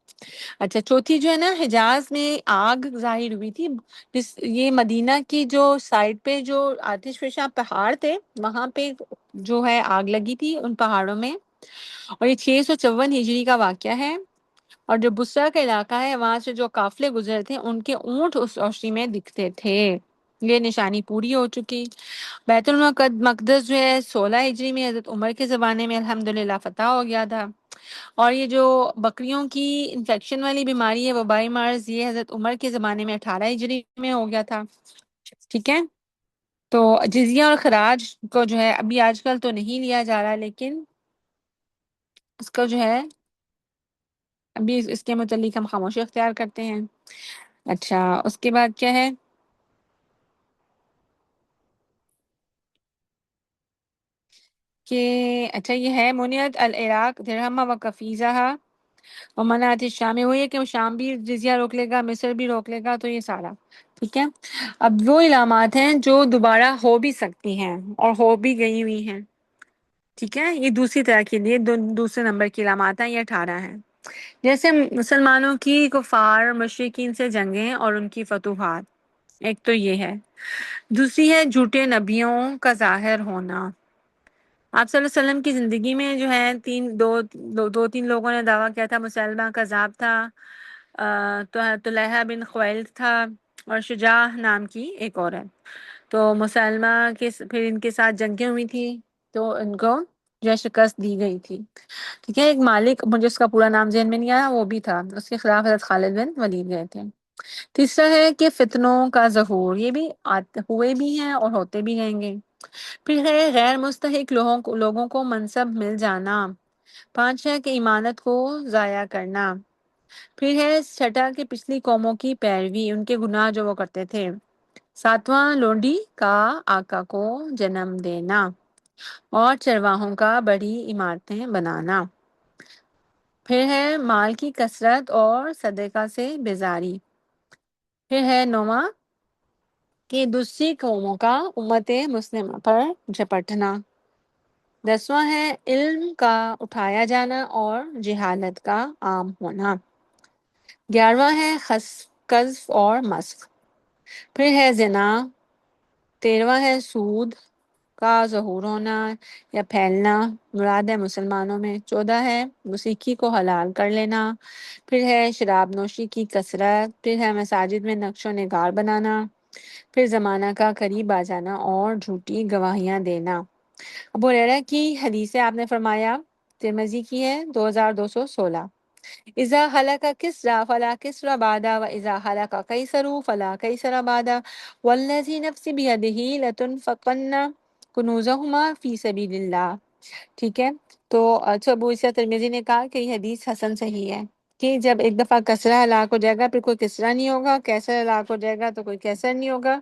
اچھا، چوتھی جو ہے نا، حجاز میں آگ ظاہر ہوئی تھی، یہ مدینہ کی جو سائڈ پہ جو آتش فشاں پہاڑ تھے وہاں پہ جو ہے آگ لگی تھی ان پہاڑوں میں، اور یہ 654 ہجری کا واقعہ ہے، اور جو بصرہ کا علاقہ ہے وہاں سے جو قافلے گزرے تھے ان کے اونٹ اس روشنی میں دکھتے تھے، یہ نشانی پوری ہو چکی۔ بیت المقدس جو ہے 16 ہجری میں حضرت عمر کے زمانے میں الحمدللہ فتح ہو گیا تھا، اور یہ جو بکریوں کی انفیکشن والی بیماری ہے، وبائی مرض، یہ حضرت عمر کے زمانے میں 18 ہجری میں ہو گیا تھا، ٹھیک ہے؟ تو جزیہ اور خراج کو جو ہے ابھی آج کل تو نہیں لیا جا رہا، لیکن اس کو جو ہے ابھی اس کے متعلق ہم خاموشی اختیار کرتے ہیں۔ اچھا، اس کے بعد کیا ہے کہ اچھا یہ ہے منیت العراق درہم و کفیزہ و منات الشام، وہی ہے کہ شام بھی جزیہ روک لے گا، مصر بھی روک لے گا، تو یہ سارا ٹھیک ہے۔ اب وہ علامات ہیں جو دوبارہ ہو بھی سکتی ہیں اور ہو بھی گئی ہوئی ہیں، ٹھیک ہے؟ یہ دوسری طرح کے لیے دوسرے نمبر کی علامات ہیں، یہ 18 ہیں، جیسے مسلمانوں کی کفار مشرکین سے جنگیں اور ان کی فتوحات، ایک تو یہ ہے۔ دوسری ہے جھوٹے نبیوں کا ظاہر ہونا۔ آپ صلی اللہ علیہ وسلم کی زندگی میں جو ہے دو تین لوگوں نے دعویٰ کیا تھا، مسلمہ کذاب تھا، تو طلحہ بن خویلد تھا، اور شجاع نام کی ایک اور ہے، تو مسلمہ کے پھر ان کے ساتھ جنگیں ہوئی تھی تو ان کو جو ہے شکست دی گئی تھی، ٹھیک ہے؟ ایک مالک، مجھے اس کا پورا نام ذہن میں نہیں آیا، وہ بھی تھا، اس کے خلاف حضرت خالد بن ولید گئے تھے۔ تیسرا ہے کہ فتنوں کا ظہور، یہ بھی ہوئے بھی ہیں اور ہوتے بھی رہیں گے۔ پھر ہے غیر مستحق لوگوں کو منصب مل جانا، 5 ہے کہ ایمانت کو ضائع کرنا. پھر ہے 6 کہ پچھلی قوموں کی پیروی، ان کے گناہ جو وہ کرتے تھے. 7واں لونڈی کا آقا کو جنم دینا، اور چرواہوں کا بڑی عمارتیں بنانا. پھر ہے مال کی کثرت اور صدقہ سے بیزاری. پھر ہے 9واں کہ دوسری قوموں کا امت مسلمہ پر جھپٹنا. 10واں ہے علم کا اٹھایا جانا اور جہالت کا عام ہونا. 11واں ہے قذف اور مسخ. پھر ہے زنا. 13واں ہے سود کا ظہور ہونا یا پھیلنا، مراد ہے مسلمانوں میں. 14 ہے موسیقی کو حلال کر لینا. پھر ہے شراب نوشی کی کثرت. پھر ہے مساجد میں نقش و نگار بنانا. پھر زمانہ کا قریب آ جانا اور جھوٹی گواہیاں دینا. ابو ہریرہ کی حدیث ہے، آپ نے فرمایا، ترمذی کی ہے 2216، اذا حلق کسری فلا کسری بعدا واذا حلق قیصر فلا قیصر بعدا والذی نفسی بیدہ لتنفقن کنوزہما فی سبیل اللہ. ٹھیک ہے، تو ابو عیسیٰ ترمذی نے کہا کہ یہ حدیث حسن صحیح ہے کہ جب ایک دفعہ کسرہ ہلاک ہو جائے گا پھر کوئی کسرہ نہیں ہوگا، کیسر ہلاک ہو جائے گا تو کوئی کیسر نہیں ہوگا،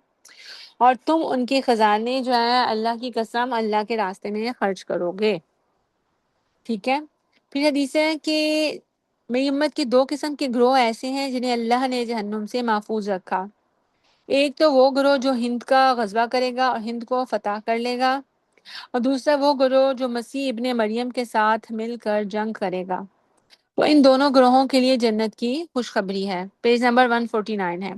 اور تم ان کے خزانے جو ہے اللہ کی قسم اللہ کے راستے میں خرچ کرو گے. ٹھیک ہے. پھر حدیث ہے کہ میری امت کے 2 قسم کے گروہ ایسے ہیں جنہیں اللہ نے جہنم سے محفوظ رکھا. ایک تو وہ گروہ جو ہند کا غزوہ کرے گا اور ہند کو فتح کر لے گا، اور دوسرا وہ گروہ جو مسیح ابن مریم کے ساتھ مل کر جنگ کرے گا. تو ان دونوں گروہوں کے لیے جنت کی خوشخبری ہے. پیج نمبر 149 ہے.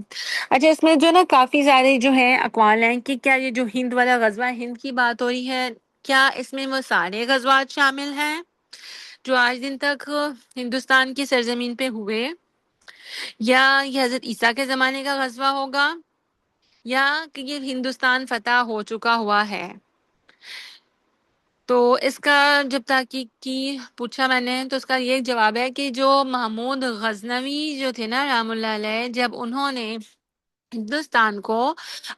اچھا، اس میں جو نا کافی سارے جو ہیں اقوال ہیں کہ کیا یہ جو ہند والا غزوہ ہند کی بات ہو رہی ہے، کیا اس میں وہ سارے غزوات شامل ہیں جو آج دن تک ہندوستان کی سرزمین پہ ہوئے، یا یہ حضرت عیسیٰ کے زمانے کا غزوہ ہوگا، یا کہ یہ ہندوستان فتح ہو چکا ہوا ہے. تو اس کا جب تحقیق کی پوچھا میں نے تو اس کا یہ جواب ہے کہ جو محمود غزنوی جو تھے نا رحم اللہ علیہ، جب انہوں نے ہندوستان کو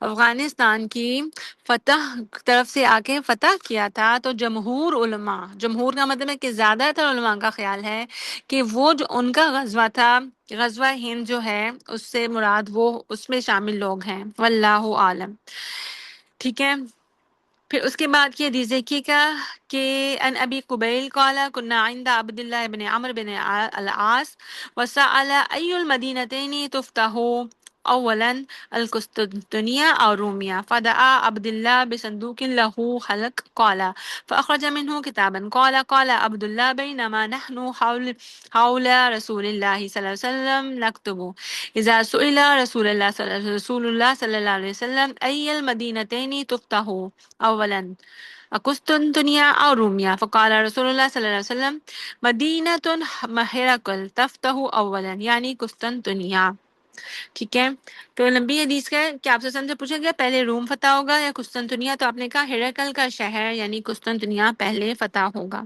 افغانستان کی فتح طرف سے آ کے فتح کیا تھا، تو جمہور علماء، جمہور کا مطلب ہے کہ زیادہ تر علماء کا خیال ہے کہ وہ جو ان کا غزوہ تھا، غزوہ ہند جو ہے، اس سے مراد وہ اس میں شامل لوگ ہیں، واللہ عالم. ٹھیک ہے. پھر اس کے بعد کی حدیث دیکھیے گا کہ ان ابی قبیل قال كنا عند عبد الله بن عمرو بن العاص وسأل اي المدينتين تفتح اولا القسطنطينية او روميا فدعا عبد الله بصندوق له خلق قال فأخرج منه كتابا قال عبد الله بينما نحن حول رسول الله صلى الله عليه وسلم نكتب إذا سئل رسول الله صلى الله عليه وسلم أي المدينتين تفتح اولا قسطنطنية او روميا فقال رسول الله صلى الله عليه وسلم مدینة ہرقل تفتح اولا یعنی قسطنطنیہ. ٹھیک ہے. تو لمبی حدیث ہے کہ آپ سے پوچھا گیا پہلے روم فتح ہوگا یا قسطنطنیہ، تو آپ نے کہا ہرقل کا شہر یعنی قسطنطنیہ پہلے فتح ہوگا.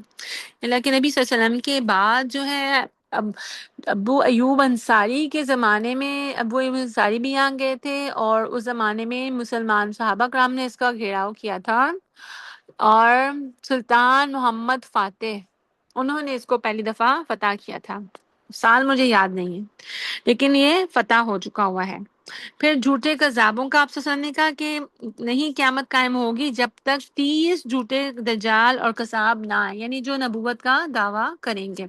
اللہ کے نبی صلی اللہ علیہ وسلم کے بعد جو ہے ابو ایوب انصاری کے زمانے میں ابو ایوب انصاری بھی یہاں گئے تھے، اور اس زمانے میں مسلمان صحابہ کرام نے اس کا گھیراؤ کیا تھا، اور سلطان محمد فاتح انہوں نے اس کو پہلی دفعہ فتح کیا تھا. سال مجھے یاد نہیں ہے لیکن یہ فتح ہو چکا ہوا ہے. پھر جھوٹے کذابوں کا آپ سے نے کہا کہ نہیں قیامت قائم ہوگی جب تک 30 جھوٹے دجال اور کذاب نہ آئیں، یعنی جو نبوت کا دعویٰ کریں گے.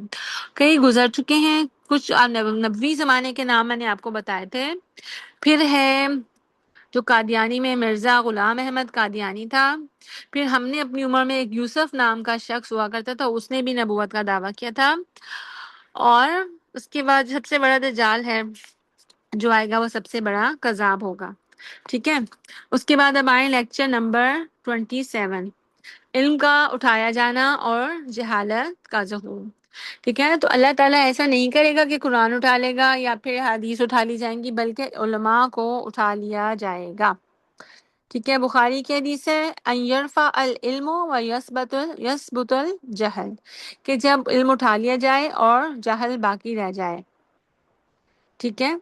کئی گزر چکے ہیں، کچھ نبوی زمانے کے نام میں نے آپ کو بتائے تھے. پھر ہے جو قادیانی میں مرزا غلام احمد قادیانی تھا. پھر ہم نے اپنی عمر میں ایک یوسف نام کا شخص ہوا کرتا تھا، اس نے بھی نبوت کا دعویٰ کیا تھا. اور اس کے بعد سب سے بڑا دجال ہے جو آئے گا، وہ سب سے بڑا کذاب ہوگا. ٹھیک ہے. اس کے بعد اب آئیں لیکچر نمبر 27، علم کا اٹھایا جانا اور جہالت کا ظہور. ٹھیک ہے. تو اللہ تعالیٰ ایسا نہیں کرے گا کہ قرآن اٹھا لے گا یا پھر حدیث اٹھا لی جائیں گی، بلکہ علماء کو اٹھا لیا جائے گا. ٹھیک ہے. بخاری کی حدیث ہے ان یرفع العلم و یثبت الجہل، کہ جب علم اٹھا لیا جائے اور جہل باقی رہ جائے. ٹھیک ہے.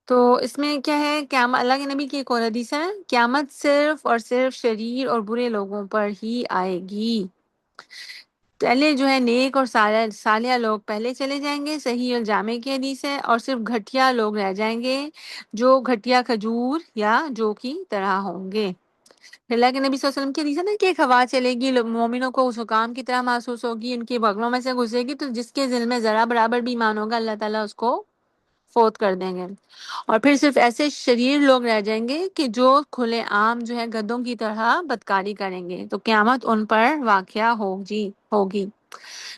تو اس میں کیا ہے، قیامت، اللہ کے نبی کی ایک اور حدیث ہے، قیامت صرف اور صرف شریر اور برے لوگوں پر ہی آئے گی. پہلے جو ہے نیک اور صالح لوگ پہلے چلے جائیں گے، صحیح الجامع کی حدیث ہے، اور صرف گھٹیا لوگ رہ جائیں گے جو گھٹیا کھجور یا جو کی طرح ہوں گے۔ اللہ کے نبی صلی اللہ علیہ وسلم کی حدیث ہے نا کہ ایک ہوا چلے گی، مومنوں کو حکام کی طرح محسوس ہوگی، ان کی بغلوں میں سے گزرے گی، تو جس کے دل میں ذرا برابر بھی ایمان ہوگا اللہ تعالیٰ اس کو فوت کر دیں گے۔ اور پھر صرف ایسے شریر لوگ رہ جائیں گے کہ جو کھلے عام جو ہے گدھوں کی طرح بدکاری کریں گے، تو قیامت ان پر واقعہ ہوگی۔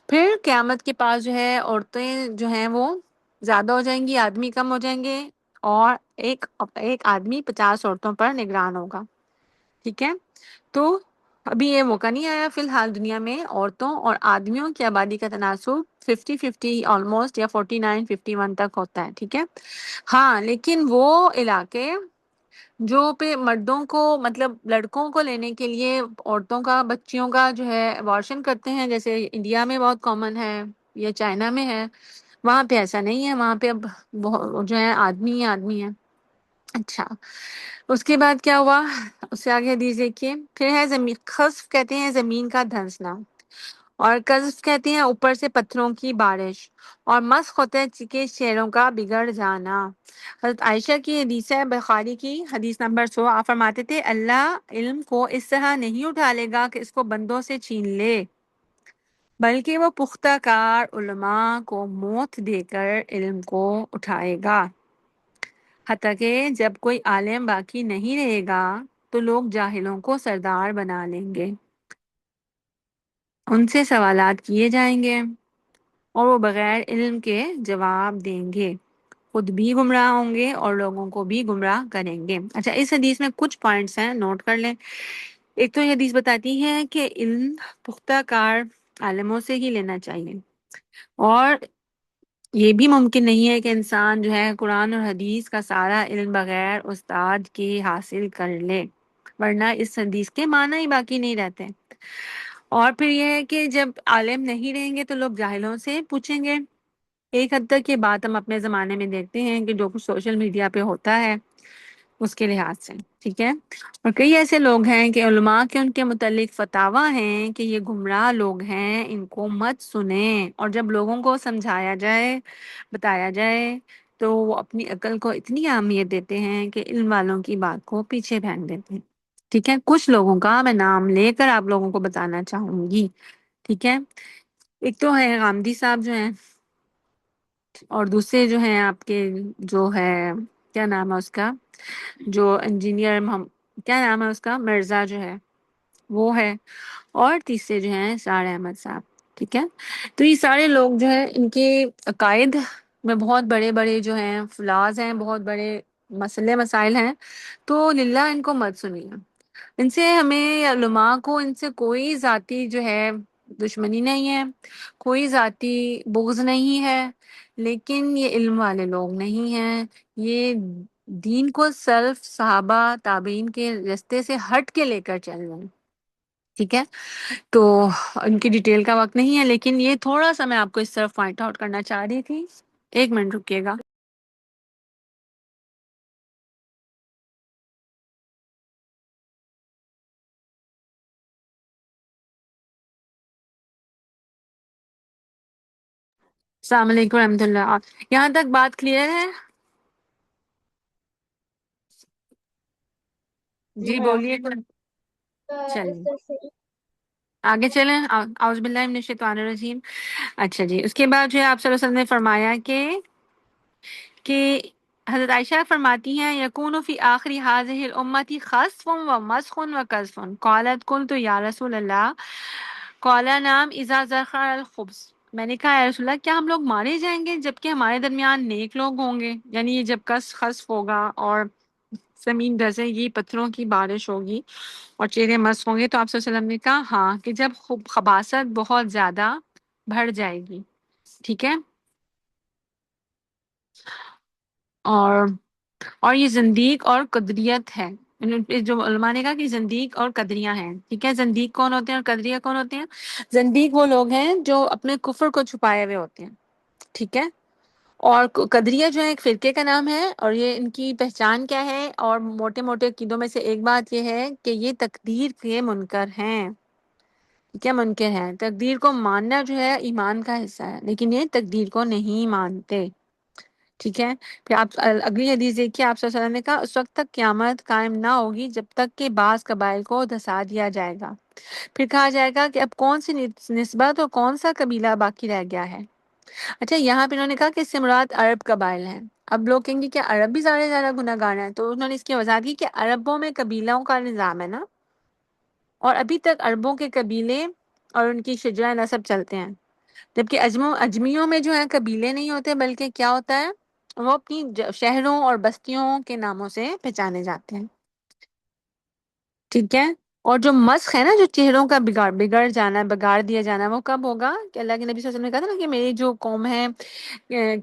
پھر قیامت کے پاس جو ہے عورتیں جو ہیں وہ زیادہ ہو جائیں گی، آدمی کم ہو جائیں گے، اور ایک آدمی 50 عورتوں پر نگران ہوگا۔ ٹھیک ہے، تو ابھی یہ موقع نہیں آیا فی الحال دنیا میں عورتوں اور آدمیوں کی آبادی کا تناسب 50-50 آلموسٹ یا 49-51 تک ہوتا ہے۔ ٹھیک ہے، ہاں لیکن وہ علاقے جو پہ مردوں کو مطلب لڑکوں کو لینے کے لیے عورتوں کا بچیوں کا جو ہے ابارشن کرتے ہیں، جیسے انڈیا میں بہت کامن ہے یا چائنا میں ہے، وہاں پہ ایسا نہیں ہے، وہاں پہ اب جو ہے آدمی ہی آدمی ہے۔ اچھا، اس کے بعد کیا ہوا، اس سے آگے حدیث دیکھیے، پھر ہے زمین خسف کہتے ہیں زمین کا دھنسنا، اور قذف کہتے ہیں اوپر سے پتھروں کی بارش، اور مسخ ہوتا ہے کہ شیروں کا بگڑ جانا۔ حضرت عائشہ کی حدیث ہے بخاری کی حدیث نمبر 100، آپ فرماتے تھے اللہ علم کو اس طرح نہیں اٹھا لے گا کہ اس کو بندوں سے چھین لے، بلکہ وہ پختہ کار علماء کو موت دے کر علم کو اٹھائے گا، حتیٰ کہ جب کوئی عالم باقی نہیں رہے گا تو لوگ جاہلوں کو سردار بنا لیں گے، ان سے سوالات کیے جائیں گے اور وہ بغیر علم کے جواب دیں گے، خود بھی گمراہ ہوں گے اور لوگوں کو بھی گمراہ کریں گے۔ اچھا، اس حدیث میں کچھ پوائنٹس ہیں، نوٹ کر لیں۔ ایک تو یہ حدیث بتاتی ہے کہ علم پختہ کار عالموں سے ہی لینا چاہیے، اور یہ بھی ممکن نہیں ہے کہ انسان جو ہے قرآن اور حدیث کا سارا علم بغیر استاد کے حاصل کر لے، ورنہ اس حدیث کے معنی ہی باقی نہیں رہتے۔ اور پھر یہ ہے کہ جب عالم نہیں رہیں گے تو لوگ جاہلوں سے پوچھیں گے۔ ایک حد تک یہ بات ہم اپنے زمانے میں دیکھتے ہیں کہ جو کچھ سوشل میڈیا پہ ہوتا ہے اس کے لحاظ سے، ٹھیک ہے، اور کئی ایسے لوگ ہیں کہ علماء کے ان کے متعلق فتاوی ہیں کہ یہ گمراہ لوگ ہیں، ان کو مت سنیں، اور جب لوگوں کو سمجھایا جائے، بتایا جائے، تو وہ اپنی عقل کو اتنی اہمیت دیتے ہیں کہ علم والوں کی بات کو پیچھے پھینک دیتے ہیں۔ ٹھیک ہے، کچھ لوگوں کا میں نام لے کر آپ لوگوں کو بتانا چاہوں گی۔ ٹھیک ہے، ایک تو ہے غامدی صاحب جو ہیں، اور دوسرے جو ہیں آپ کے جو ہے کیا نام ہے اس کا، جو انجینئر کیا نام ہے اس کا، مرزا جو ہے وہ ہے، اور تیسرے جو ہیں سار احمد صاحب۔ ٹھیک ہے، تو یہ سارے لوگ جو ہے ان کے عقائد میں بہت بڑے بڑے جو ہیں فلاز ہیں، بہت بڑے مسائل ہیں، تو للہ ان کو مت سنیے، ان سے ہمیں علماء کو ان سے کوئی ذاتی جو ہے دشمنی نہیں ہے، کوئی ذاتی بغض نہیں ہے، لیکن یہ علم والے لوگ نہیں ہیں، یہ دین کو سلف صحابہ تابعین کے راستے سے ہٹ کے لے کر چل رہے ہیں۔ ٹھیک ہے، تو ان کی ڈیٹیل کا وقت نہیں ہے، لیکن یہ تھوڑا سا میں آپ کو اس طرف پوائنٹ آؤٹ کرنا چاہ رہی تھی۔ ایک منٹ رکیے گا۔ السلام علیکم ورحمۃ اللہ، یہاں تک بات کلیئر ہے؟ جی بولیے، چلیے آگے چلیں۔ اعوذ باللہ من الشیطان الرجیم۔ اچھا جی، اس کے بعد جو ہے آپ صلی اللہ علیہ وسلم نے فرمایا کہ حضرت عائشہ فرماتی ہیں یکون فی آخری هذه الامت خسف و مسخ و قذف، قالت قلت یا رسول اللہ، قال نعم اذا زرخر الخبز، میں نے کہا یا رسول اللہ کیا ہم لوگ مارے جائیں گے جبکہ ہمارے درمیان نیک لوگ ہوں گے؟ یعنی یہ جب خسف ہوگا اور زمین دھسے گی، پتھروں کی بارش ہوگی اور چہرے مست ہوں گے، تو آپ صلی اللہ علیہ وسلم نے کہا ہاں، کہ جب خباثت بہت زیادہ بڑھ جائے گی۔ ٹھیک ہے، اور یہ زندیق اور قدریت ہے، جو علماء نے کہا کہ زندیق اور قدریاں ہیں۔ ٹھیک ہے، زندیق کون ہوتے ہیں اور قدریہ کون ہوتے ہیں؟ زندیق وہ لوگ ہیں جو اپنے کفر کو چھپائے ہوئے ہوتے ہیں، ٹھیک ہے، اور قدریہ جو ہے ایک فرقے کا نام ہے، اور یہ ان کی پہچان کیا ہے، اور موٹے موٹے عقیدوں میں سے ایک بات یہ ہے کہ یہ تقدیر کے منکر ہیں۔ ٹھیک ہے، منکر ہیں. تقدیر کو ماننا جو ہے ایمان کا حصہ ہے، لیکن یہ تقدیر کو نہیں مانتے. ٹھیک ہے. پھر آپ اگلی حدیث دیکھیے، آپ صلی اللہ علیہ وسلم نے کہا اس وقت تک قیامت قائم نہ ہوگی جب تک کہ بعض قبائل کو دھسا دیا جائے گا. پھر کہا جائے گا کہ اب کون سی نسبت اور کون سا قبیلہ باقی رہ گیا ہے. اچھا، یہاں پہ انہوں نے کہا کہ اس سے مراد عرب قبائل ہیں. اب لوگ کہیں گے کہ عرب بھی سارے زیادہ گناہ گار ہیں، تو انہوں نے اس کی وضاحت کی کہ عربوں میں قبیلوں کا نظام ہے نا، اور ابھی تک عربوں کے قبیلے اور ان کی شجرہ نسب چلتے ہیں. جبکہ اجمیوں میں جو ہے قبیلے نہیں ہوتے، بلکہ کیا ہوتا ہے، وہ اپنی شہروں اور بستیوں کے ناموں سے پہچانے جاتے ہیں. ٹھیک ہے. اور جو مسخ ہے نا، جو چہروں کا بگڑ جانا، بگاڑ دیا جانا، وہ کب ہوگا؟ کہ اللہ کے نبی صلی اللہ علیہ وسلم نے کہا تھا نا کہ میری جو قوم ہے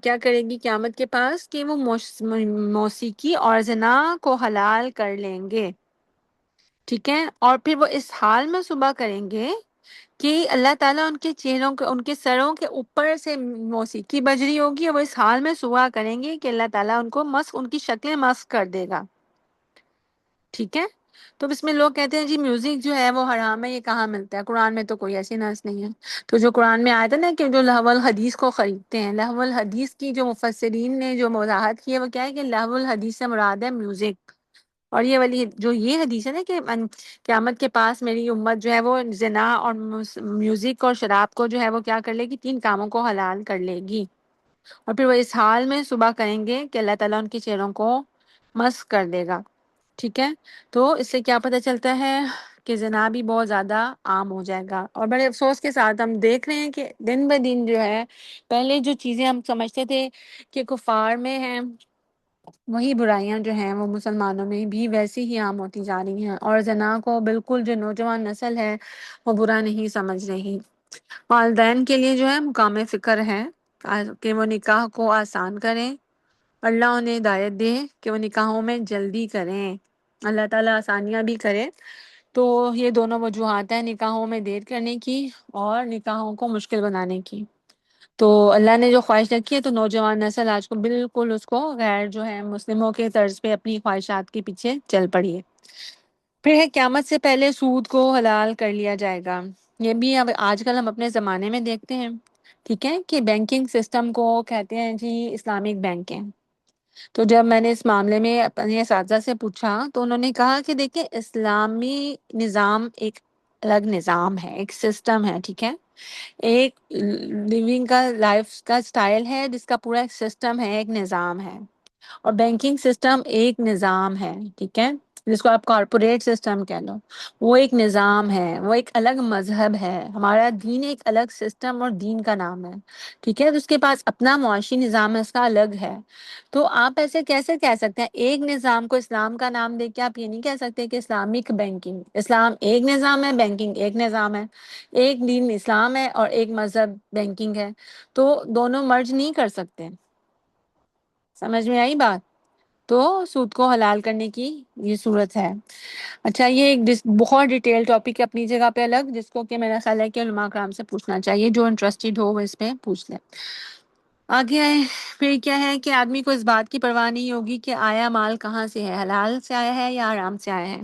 کیا کرے گی قیامت کے پاس، کہ وہ موسیقی اور زنا کو حلال کر لیں گے. ٹھیک ہے. اور پھر وہ اس حال میں صبح کریں گے کہ اللہ تعالیٰ ان کے چہروں کے، ان کے سروں کے اوپر سے موسیقی بج رہی ہوگی، اور وہ اس حال میں صبح کریں گے کہ اللہ تعالیٰ ان کو مسخ، ان کی شکلیں مسخ کر دے گا. ٹھیک ہے. تو اس میں لوگ کہتے ہیں جی میوزک جو ہے وہ حرام ہے، یہ کہاں ملتا ہے؟ قرآن میں تو کوئی ایسی نص نہیں ہے. تو جو قرآن میں آیا تھا نا کہ جو لہو الحدیث کو خریدتے ہیں، لہو الحدیث کی جو مفسرین نے جو وضاحت کی ہے وہ کیا ہے کہ لہو الحدیث سے مراد ہے میوزک. اور یہ والی جو یہ حدیث ہے نا کہ قیامت کے پاس میری امت جو ہے وہ زنا اور میوزک اور شراب کو جو ہے وہ کیا کر لے گی، 3 کاموں کو حلال کر لے گی. اور پھر وہ اس حال میں صبح کریں گے کہ اللہ تعالیٰ ان کے چہروں کو مسخ کر دے گا. ٹھیک ہے. تو اس سے کیا پتہ چلتا ہے کہ زنا بھی بہت زیادہ عام ہو جائے گا. اور بڑے افسوس کے ساتھ ہم دیکھ رہے ہیں کہ دن بہ دن جو ہے، پہلے جو چیزیں ہم سمجھتے تھے کہ کفار میں ہیں، وہی برائیاں جو ہیں وہ مسلمانوں میں بھی ویسی ہی عام ہوتی جا رہی ہیں. اور زنا کو بالکل جو نوجوان نسل ہے وہ برا نہیں سمجھ رہی. والدین کے لیے جو ہے مقام فکر ہے کہ وہ نکاح کو آسان کریں. اللہ انہیں ہدایت دے کہ وہ نکاحوں میں جلدی کریں. اللہ تعالیٰ آسانیاں بھی کرے. تو یہ دونوں وجوہات ہیں نکاحوں میں دیر کرنے کی اور نکاحوں کو مشکل بنانے کی. تو اللہ نے جو خواہش رکھی ہے، تو نوجوان نسل آج کو بالکل اس کو غیر جو ہے مسلموں کے طرز پہ اپنی خواہشات کے پیچھے چل پڑی ہے. پھر ہے قیامت سے پہلے سود کو حلال کر لیا جائے گا. یہ بھی اب آج کل ہم اپنے زمانے میں دیکھتے ہیں. ٹھیک ہے. کہ بینکنگ سسٹم کو کہتے ہیں جی اسلامک بینکنگ. تو جب میں نے اس معاملے میں اپنے اساتذہ سے پوچھا تو انہوں نے کہا کہ دیکھیں اسلامی نظام ایک الگ نظام ہے، ایک سسٹم ہے. ٹھیک ہے. ایک لیونگ کا، لائف کا سٹائل ہے جس کا پورا ایک سسٹم ہے، ایک نظام ہے. اور بینکنگ سسٹم ایک نظام ہے. ٹھیک ہے. جس کو آپ کارپوریٹ سسٹم کہہ لو، وہ ایک نظام ہے، وہ ایک الگ مذہب ہے. ہمارا دین ایک الگ سسٹم اور دین کا نام ہے. ٹھیک ہے. تو اس کے پاس اپنا معاشی نظام ہے، اس کا الگ ہے. تو آپ ایسے کیسے کہہ سکتے ہیں ایک نظام کو اسلام کا نام دے کے آپ یہ نہیں کہہ سکتے کہ اسلامک بینکنگ. اسلام ایک نظام ہے، بینکنگ ایک نظام ہے. ایک دین اسلام ہے اور ایک مذہب بینکنگ ہے. تو دونوں مرج نہیں کر سکتے. سمجھ میں آئی بات؟ تو سود کو حلال کرنے کی یہ صورت ہے. اچھا، یہ ایک بہت ڈیٹیل ٹاپک ہے اپنی جگہ پہ الگ، جس کو کہ میرا خیال ہے کہ علماء کرام سے پوچھنا چاہیے. جو انٹرسٹڈ ہو وہ اس پہ پوچھ لے. آگے آئے. پھر کیا ہے کہ آدمی کو اس بات کی پرواہ نہیں ہوگی کہ آیا مال کہاں سے ہے، حلال سے آیا ہے یا حرام سے آیا ہے.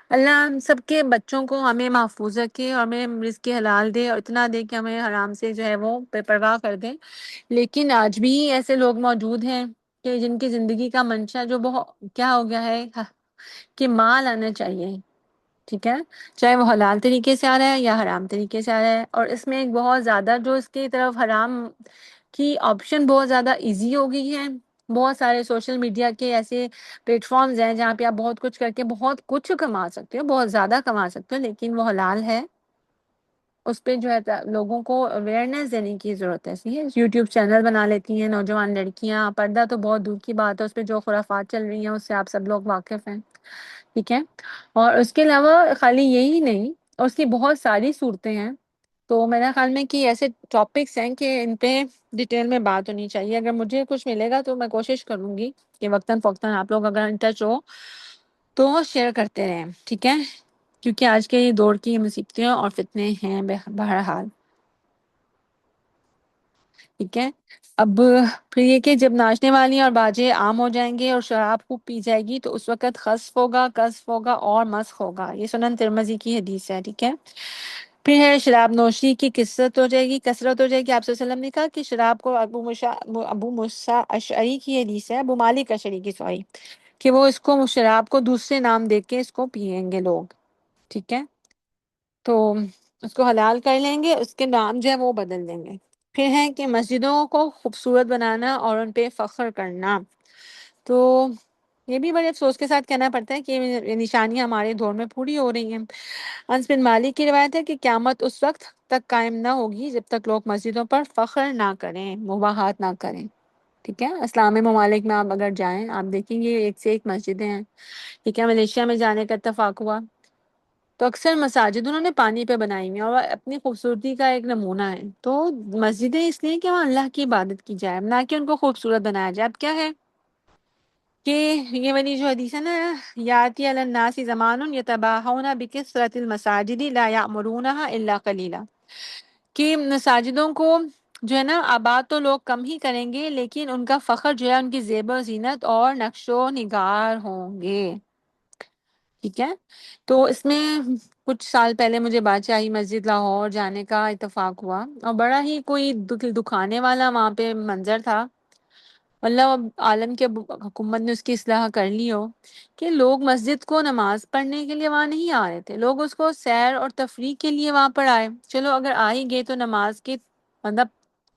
اللہ ہم سب کے بچوں کو ہمیں محفوظ رکھے اور ہمیں رزق حلال دے، اور اتنا دے کہ ہمیں حرام سے جو ہے وہ بے پرواہ کر دے. لیکن آج بھی ایسے لوگ موجود ہیں کہ جن کی زندگی کا منشا جو بہت کیا ہو گیا ہے کہ مال آنا چاہیے. ٹھیک ہے. چاہے وہ حلال طریقے سے آ رہا ہے یا حرام طریقے سے آ رہا ہے. اور اس میں ایک بہت زیادہ جو اس کی طرف حرام کی آپشن بہت زیادہ ایزی ہو گئی ہے. بہت سارے سوشل میڈیا کے ایسے پلیٹ فارمز ہیں جہاں پہ آپ بہت کچھ کر کے بہت کچھ کما سکتے ہو، بہت زیادہ کما سکتے ہو، لیکن وہ حلال ہے. اس پہ جو ہے لوگوں کو اویئرنیس دینے کی ضرورت ہے. یوٹیوب چینل بنا لیتی ہیں نوجوان لڑکیاں. پردہ تو بہت دور کی بات ہے، اس پہ جو خرافات چل رہی ہیں اس سے آپ سب لوگ واقف ہیں. ٹھیک ہے. اور اس کے علاوہ خالی یہی نہیں، اس کی بہت ساری صورتیں ہیں. تو میرا خیال میں کہ ایسے ٹاپکس ہیں کہ ان پہ ڈیٹیل میں بات ہونی چاہیے. اگر مجھے کچھ ملے گا تو میں کوشش کروں گی کہ وقتاً فوقتاً آپ لوگ اگر ان ٹچ ہو تو شیئر کرتے رہیں. ٹھیک ہے. کیونکہ آج کے یہ دور کی مصیبتیں اور فتنے ہیں بہرحال. ٹھیک ہے. اب پھر یہ کہ جب ناچنے والی اور باجے عام ہو جائیں گے اور شراب خوب پی جائے گی تو اس وقت خسف ہوگا، قذف ہوگا اور مسخ ہوگا. یہ سنن ترمذی کی حدیث ہے. ٹھیک ہے. پھر ہے شراب نوشی کی کثرت ہو جائے گی، کثرت ہو جائے گی۔ آپ صلی اللہ علیہ وسلم نے کہا کہ شراب کو ابو موسیٰ اشعری کی حدیث ہے، ابو مالک اشعری کی سوری، کہ وہ اس کو شراب کو دوسرے نام دے کے اس کو پئیں گے لوگ، ٹھیک ہے، تو اس کو حلال کر لیں گے، اس کے نام جو ہے وہ بدل دیں گے۔ پھر ہے کہ مسجدوں کو خوبصورت بنانا اور ان پہ فخر کرنا، تو یہ بھی بڑے افسوس کے ساتھ کہنا پڑتا ہے کہ یہ نشانیاں ہمارے دور میں پوری ہو رہی ہیں۔ انس بن مالک کی روایت ہے کہ قیامت اس وقت تک قائم نہ ہوگی جب تک لوگ مسجدوں پر فخر نہ کریں، مباحات نہ کریں، ٹھیک ہے۔ اسلامی ممالک میں آپ اگر جائیں، آپ دیکھیں گے ایک سے ایک مسجدیں ہیں، ٹھیک ہے۔ ملیشیا میں جانے کا اتفاق ہوا تو اکثر مساجد انہوں نے پانی پہ بنائی ہوئی ہیں اور اپنی خوبصورتی کا ایک نمونہ ہے۔ تو مسجدیں اس لیے کہ وہاں اللہ کی عبادت کی جائے، نہ کہ ان کو خوبصورت بنایا جائے۔ اب کیا ہے کہ یہ والی جو حدیث ہے نا، یاتی علی الناس زمان یتباہون بکثرت المساجد لا یعمرونها الا قلیلا، کہ مساجدوں کو جو ہے نا آباد تو لوگ کم ہی کریں گے، لیکن ان کا فخر جو ہے ان کی زیب و زینت اور نقش و نگار ہوں گے، ٹھیک ہے۔ تو اس میں کچھ سال پہلے مجھے بادشاہی مسجد لاہور جانے کا اتفاق ہوا، اور بڑا ہی کوئی دکھانے والا وہاں پہ منظر تھا۔ اللہ عالم کے حکومت نے اس کی اصلاح کر لی ہو کہ لوگ مسجد کو نماز پڑھنے کے لیے وہاں نہیں آ رہے تھے، لوگ اس کو سیر اور تفریح کے لیے وہاں پر آئے۔ چلو اگر آ ہی گئے تو نماز کے مطلب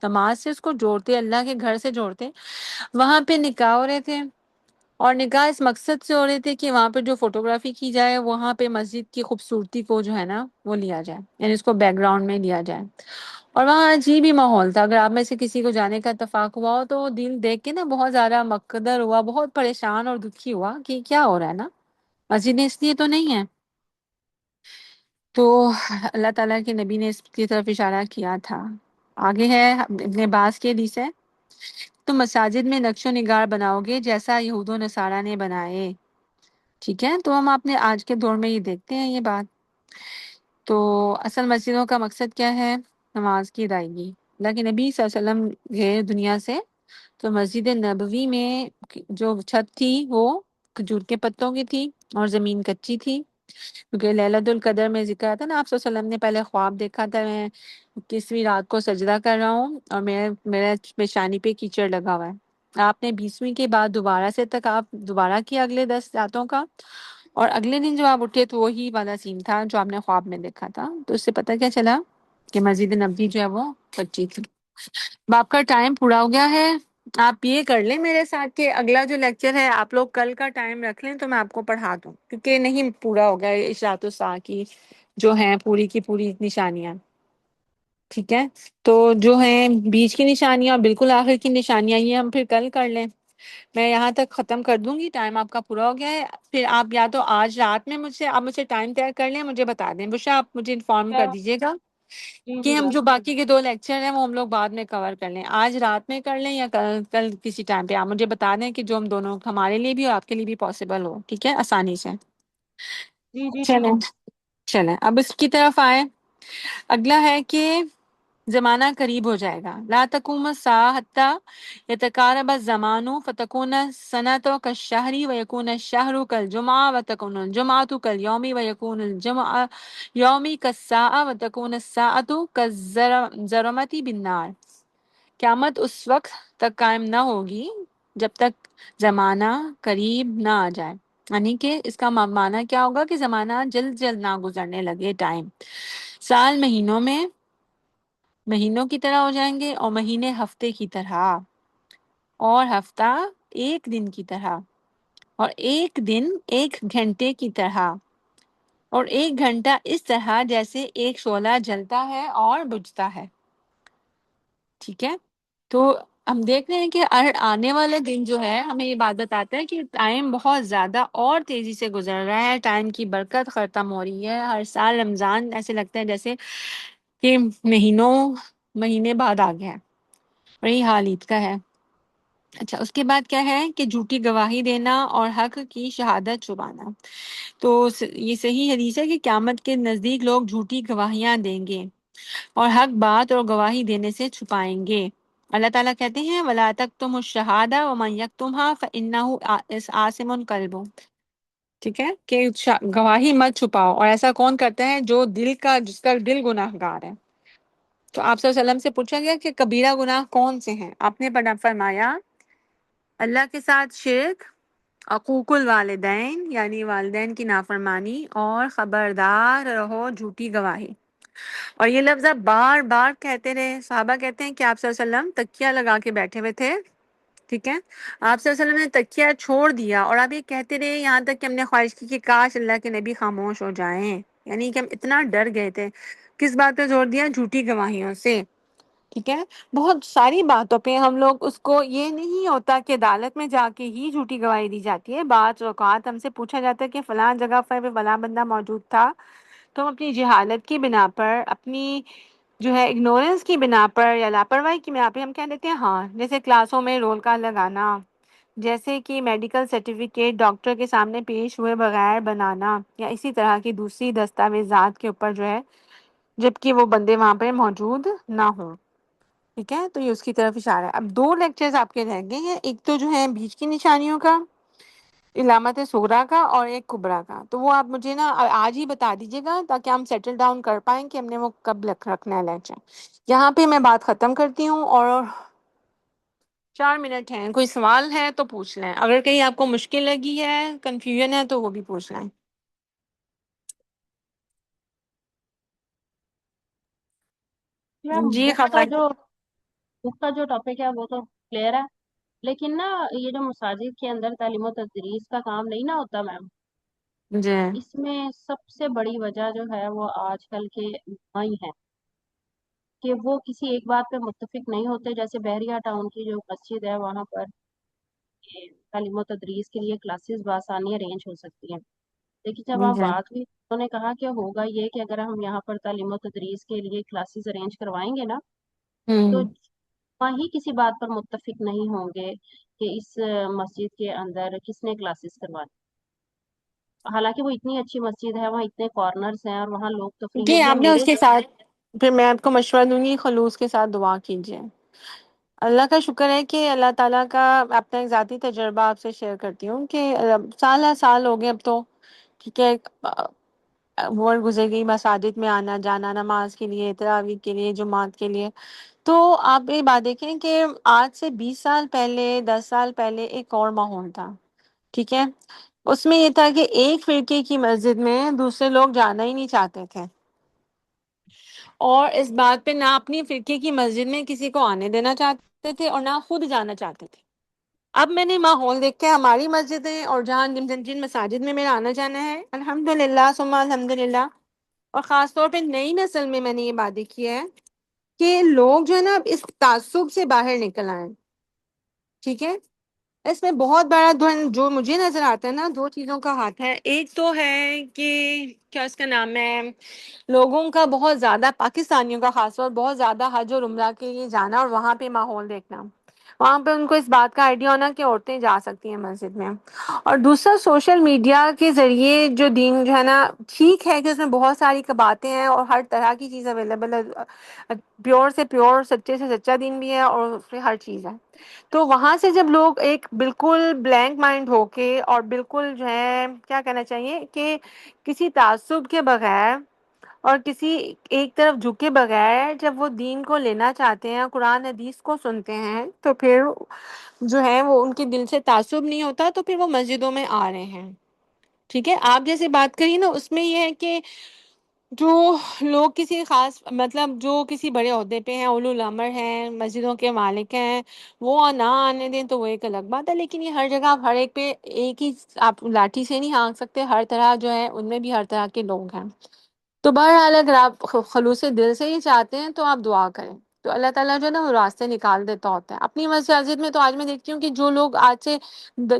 نماز سے اس کو جوڑتے، اللہ کے گھر سے جوڑتے۔ وہاں پہ نکاح ہو رہے تھے، اور نکاح اس مقصد سے ہو رہے تھے کہ وہاں پہ جو فوٹوگرافی کی جائے، وہاں پہ مسجد کی خوبصورتی کو جو ہے نا وہ لیا جائے، یعنی اس کو بیک گراؤنڈ میں لیا جائے۔ اور وہاں عجیب ہی ماحول تھا، اگر آپ میں سے کسی کو جانے کا اتفاق ہوا ہو تو دل دیکھ کے نا بہت زیادہ مقدر ہوا، بہت پریشان اور دکھی ہوا کہ کیا ہو رہا ہے نا، مسجدیں اس لیے تو نہیں ہیں۔ تو اللہ تعالیٰ کے نبی نے اس کی طرف اشارہ کیا تھا۔ آگے ہے ابن عباس کی حدیث ہے، تم مساجد میں نقش و نگار بناؤ گے جیسا یہود و نصارہ نے بنائے، ٹھیک ہے۔ تو ہم اپنے آج کے دور میں یہ دیکھتے ہیں یہ بات۔ تو اصل مسجدوں کا مقصد کیا ہے؟ نماز کی ادائیگی۔ اللہ کے نبی صلی اللہ علیہ وسلم گئے دنیا سے تو مسجد نبوی میں جو چھت تھی وہ کھجور کے پتوں کی تھی اور زمین کچی تھی، کیونکہ لیلۃ القدر میں ذکر آتا نا، آپ صلی اللہ علیہ وسلم نے پہلے خواب دیکھا تھا، میں 21ویں رات کو سجدہ کر رہا ہوں اور میرے پیشانی پہ کیچڑ لگا ہوا ہے۔ آپ نے 20ویں کے بعد دوبارہ سے تک آپ دوبارہ کیا اگلے 10 راتوں کا، اور اگلے دن جو آپ اٹھے تو وہی والا سین تھا جو آپ نے خواب میں دیکھا تھا۔ تو اس سے پتہ کیا چلا کہ مسجد نبوی جو ہے وہ کچی تھی۔ اب آپ کا ٹائم پورا ہو گیا ہے، آپ یہ کر لیں میرے ساتھ کہ اگلا جو لیکچر ہے آپ لوگ کل کا ٹائم رکھ لیں تو میں آپ کو پڑھا دوں، کیونکہ نہیں پورا ہو گیا اشاعت الساعہ کی جو ہیں پوری کی پوری نشانیاں، ٹھیک ہے۔ تو جو ہیں بیچ کی نشانیاں اور بالکل آخر کی نشانیاں یہ ہم پھر کل کر لیں، میں یہاں تک ختم کر دوں گی، ٹائم آپ کا پورا ہو گیا ہے۔ پھر آپ یا تو آج رات میں مجھ سے ٹائم طے کر لیں، مجھے بتا دیں، بشرا آپ مجھے انفارم کر دیجیے گا جی کہ جی ہم بات جو باقی کے 2 لیکچر ہیں وہ ہم لوگ بعد میں کور کر لیں، آج رات میں کر لیں یا کل کسی ٹائم پہ آپ مجھے بتا دیں کہ جو ہم دونوں ہمارے لیے بھی اور آپ کے لیے بھی پاسبل ہو، ٹھیک ہے، آسانی سے۔ جی جی ٹھیک چلیں چلیں اب اس کی طرف آئے، اگلا ہے کہ زمانہ قریب ہو جائے گا، لا تقوم الساعة حتى يتقارب الزمان فتكون السنة كالشهر ويكون الشهر كالجمعة وتكون الجمعة كاليوم ويكون الجمعة يوم كالساعة وتكون الساعة كالزرمة بالنار۔ قیامت اس وقت تک قائم نہ ہوگی جب تک زمانہ قریب نہ آ جائے، یعنی کہ اس کا معنی کیا ہوگا کہ زمانہ جلد جلد نہ گزرنے لگے، ٹائم سال مہینوں کی طرح ہو جائیں گے، اور مہینے ہفتے کی طرح، اور ہفتہ ایک دن کی طرح، اور ایک دن ایک گھنٹے کی طرح، اور ایک گھنٹہ اس طرح جیسے ایک شعلہ جلتا ہے اور بجھتا ہے، ٹھیک ہے۔ تو ہم دیکھ رہے ہیں کہ آنے والے دن جو ہے ہمیں یہ بات بتاتا ہے کہ ٹائم بہت زیادہ اور تیزی سے گزر رہا ہے، ٹائم کی برکت ختم ہو رہی ہے، ہر سال رمضان ایسے لگتا ہے جیسے کہ مہینے بعد آ گیا ہے، اور یہی حال عید کا ہے۔ اچھا، اس کے بعد کیا ہے کہ جھوٹی گواہی دینا اور حق کی شہادت چھپانا۔ تو یہ صحیح حدیث ہے کہ قیامت کے نزدیک لوگ جھوٹی گواہیاں دیں گے اور حق بات اور گواہی دینے سے چھپائیں گے۔ اللہ تعالیٰ کہتے ہیں وَلَا تَكْتُمُوا الشَّهَادَةَ وَمَن يَكْتُمْهَا فَإِنَّهُ آثِمٌ قَلْبُهُ، ٹھیک ہے، کہ گواہی مت چھپاؤ، اور ایسا کون کرتا ہے جو جس کا دل گناہ گار ہے۔ تو آپ صلی اللہ علیہ وسلم سے پوچھا گیا کہ کبیرہ گناہ کون سے ہیں؟ آپ نے فرمایا اللہ کے ساتھ شرک، عقوق الوالدین یعنی والدین کی نافرمانی، اور خبردار رہو جھوٹی گواہی۔ اور یہ لفظ آپ بار بار کہتے رہے۔ صحابہ کہتے ہیں کہ آپ صلی اللہ علیہ وسلم تکیہ لگا کے بیٹھے ہوئے تھے، ٹھیک ہے، آپ صلی اللہ علیہ وسلم نے تکیہ چھوڑ دیا اور آپ یہ کہتے رہے یہاں تک کہ ہم نے خواہش کی کہ کاش اللہ کے نبی خاموش ہو جائیں، یعنی کہ ہم اتنا ڈر گئے تھے۔ کس بات پہ زور دیا؟ جھوٹی گواہیوں سے، ٹھیک ہے۔ بہت ساری باتوں پہ ہم لوگ اس کو، یہ نہیں ہوتا کہ عدالت میں جا کے ہی جھوٹی گواہی دی جاتی ہے، بعض اوقات ہم سے پوچھا جاتا ہے کہ فلاں جگہ پر فلاں بندہ موجود تھا، تو ہم اپنی جہالت کی بنا پر، اپنی جو ہے اگنورنس کی بنا پر یا لاپرواہی کی بنا پر ہم کہہ دیتے ہیں ہاں، جیسے کلاسوں میں رول کال لگانا، جیسے کہ میڈیکل سرٹیفکیٹ ڈاکٹر کے سامنے پیش ہوئے بغیر بنانا، یا اسی طرح کی دوسری دستاویزات کے اوپر جو ہے، جبکہ وہ بندے وہاں پہ موجود نہ ہوں، ٹھیک ہے۔ تو یہ اس کی طرف اشارہ ہے۔ اب دو لیکچرز آپ کے رہ گئے ہیں، ایک تو جو ہے بیچ کی نشانیوں کا، علامت صغریٰ کا، اور ایک کبریٰ کا، تو وہ آپ مجھے نا آج ہی بتا دیجیے گا تاکہ ہم سیٹل ڈاؤن کر پائیں کہ ہم نے وہ کب رکھنا ہے لیکچر۔ یہاں پہ میں بات ختم کرتی ہوں، اور 4 منٹ ہیں، کوئی سوال ہے تو پوچھ لیں، اگر کہیں آپ کو مشکل لگی ہے، کنفیوژن ہے، تو وہ بھی پوچھ لیں۔ میم جی بک کا خواہش۔ جو بک کا جو ٹاپک ہے وہ تو کلیئر ہے، لیکن نا یہ جو مساجد کے اندر تعلیم و تدریس کا کام نہیں نہ ہوتا میم، جی اس میں سب سے بڑی وجہ جو ہے وہ آج کل کے علماء ہی ہیں کہ وہ کسی ایک بات پہ متفق نہیں ہوتے۔ جیسے بحریہ ٹاؤن کی جو مسجد ہے وہاں پر یہ تعلیم و تدریس کے لیے کلاسز بآسانی ارینج ہو سکتی ہیں، لیکن جب آپ جی بات ہوئی انہوں نے کہا کہ ہوگا یہ کہ اگر ہم یہاں پر تعلیم و تدریس کے لیے کلاسز ارینج کروائیں گے نا، تو ہوں وہیں کسی بات پر متفق نہیں ہوں گے کہ اس مسجد کے اندر کس نے کلاسز کروانے۔ حالانکہ وہ اتنی اچھی مسجد ہے، وہاں اتنے کارنرز ہیں اور وہاں لوگ تفریح، جی، جو آپ نے اس میرے کے ساتھ، پھر میں آپ کو مشورہ دوں گی، خلوص کے ساتھ دعا کیجیے۔ اللہ کا شکر ہے کہ اللہ تعالیٰ کا، اپنا ایک ذاتی تجربہ آپ سے شیئر کرتی ہوں کہ سال سال ہو گئے اب تو، ٹھیک ہے، وہ گزر گئی مساجد میں آنا جانا، نماز کے لیے، تراویح کے لیے، جمعات کے لیے۔ تو آپ یہ بات دیکھیں کہ آج سے 20 سال پہلے، 10 سال پہلے ایک اور ماحول تھا، ٹھیک ہے، اس میں یہ تھا کہ ایک فرقے کی مسجد میں دوسرے لوگ جانا ہی نہیں چاہتے تھے، اور اس بات پہ نہ اپنی فرقے کی مسجد میں کسی کو آنے دینا چاہتے تھے اور نہ خود جانا چاہتے تھے۔ اب میں نے ماحول دیکھ کے ہماری مسجدیں اور جہاں جن مساجد میں میرا آنا جانا ہے، الحمدللہ ثم الحمدللہ، اور خاص طور پہ نئی نسل میں نے یہ بات دیکھی ہے کہ لوگ جو ہے نا اب اس تعصب سے باہر نکل آئے، ٹھیک ہے۔ اس میں بہت بڑا جو مجھے نظر آتا ہے نا، دو چیزوں کا ہاتھ ہے۔ ایک تو ہے کہ کیا اس کا نام ہے، لوگوں کا بہت زیادہ، پاکستانیوں کا خاص طور بہت زیادہ حج اور عمرہ کے لیے جانا اور وہاں پہ ماحول دیکھنا، وہاں پہ ان کو اس بات کا آئیڈیا ہونا کہ عورتیں جا سکتی ہیں مسجد میں۔ اور دوسرا، سوشل میڈیا کے ذریعے جو دین جو ہے نا، ٹھیک ہے کہ اس میں بہت ساری باتیں ہیں اور ہر طرح کی چیز اویلیبل ہے، پیور سے پیور، سچے سے سچا دین بھی ہے، اور اس میں ہر چیز ہے۔ تو وہاں سے جب لوگ ایک بالکل بلینک مائنڈ ہو کے، اور بالکل جو ہے کیا کہنا چاہیے کہ کسی تعصب کے بغیر اور کسی ایک طرف جھکے بغیر جب وہ دین کو لینا چاہتے ہیں، قرآن حدیث کو سنتے ہیں، تو پھر جو ہے وہ ان کے دل سے تعصب نہیں ہوتا، تو پھر وہ مسجدوں میں آ رہے ہیں، ٹھیک ہے۔ آپ جیسے بات کری نا، اس میں یہ ہے کہ جو لوگ کسی خاص، مطلب جو کسی بڑے عہدے پہ ہیں، اولو الامر ہیں، مسجدوں کے مالک ہیں، وہ نہ آنے دیں تو وہ ایک الگ بات ہے، لیکن یہ ہر جگہ آپ ہر ایک پہ ایک ہی آپ لاٹھی سے نہیں ہانک سکتے، ہر طرح جو ہے ان میں بھی ہر طرح کے لوگ ہیں۔ تو بہرحال اگر آپ خلوص دل سے ہی چاہتے ہیں تو آپ دعا کریں، تو اللہ تعالیٰ جو ہے نا وہ راستے نکال دیتا ہوتا ہے۔ اپنی مساجد میں تو آج میں دیکھتی ہوں کہ جو لوگ آج سے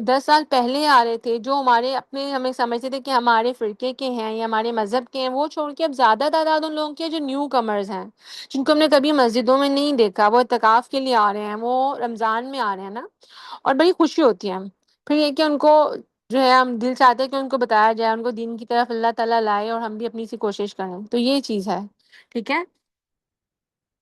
10 سال پہلے آ رہے تھے، جو ہمارے اپنے ہمیں سمجھتے تھے کہ ہمارے فرقے کے ہیں یا ہمارے مذہب کے ہیں، وہ چھوڑ کے اب زیادہ تعداد ان لوگوں کی ہے جو نیو کمرز ہیں، جن کو ہم نے کبھی مسجدوں میں نہیں دیکھا، وہ اعتکاف کے لیے آ رہے ہیں، وہ رمضان میں آ رہے ہیں نا، اور بڑی خوشی ہوتی ہے۔ پھر یہ کہ ان کو جو ہے، ہم دل چاہتے ہیں کہ ان کو بتایا جائے، ان کو دین کی طرف اللہ تعالیٰ لائے، اور ہم بھی اپنی سی کوشش کریں، تو یہ چیز ہے، ٹھیک ہے۔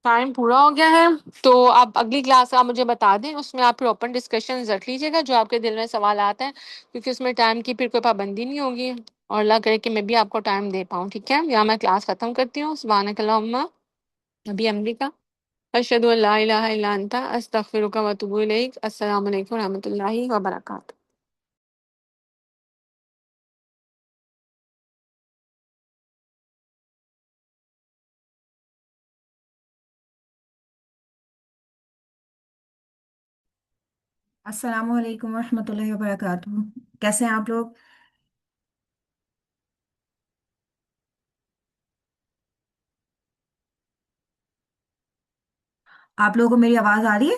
ٹائم پورا ہو گیا ہے، تو آپ اگلی کلاس آپ مجھے بتا دیں، اس میں آپ پھر اوپن ڈسکشن رکھ لیجیے گا جو آپ کے دل میں سوالات ہیں، کیونکہ اس میں ٹائم کی پھر کوئی پابندی نہیں ہوگی، اور اللہ کرے کہ میں بھی آپ کو ٹائم دے پاؤں، ٹھیک ہے؟ یہاں میں کلاس ختم کرتی ہوں۔ سبحانک اللہم ابھی امری کا اشہد ان لا الہ الا انت استغفرک و اتوب الیک۔ السلام علیکم و رحمۃ اللہ وبرکاتہ۔ السلام علیکم ورحمۃ اللہ وبرکاتہ۔ کیسے ہیں آپ لوگ؟ آپ لوگوں کو میری آواز آ رہی ہے؟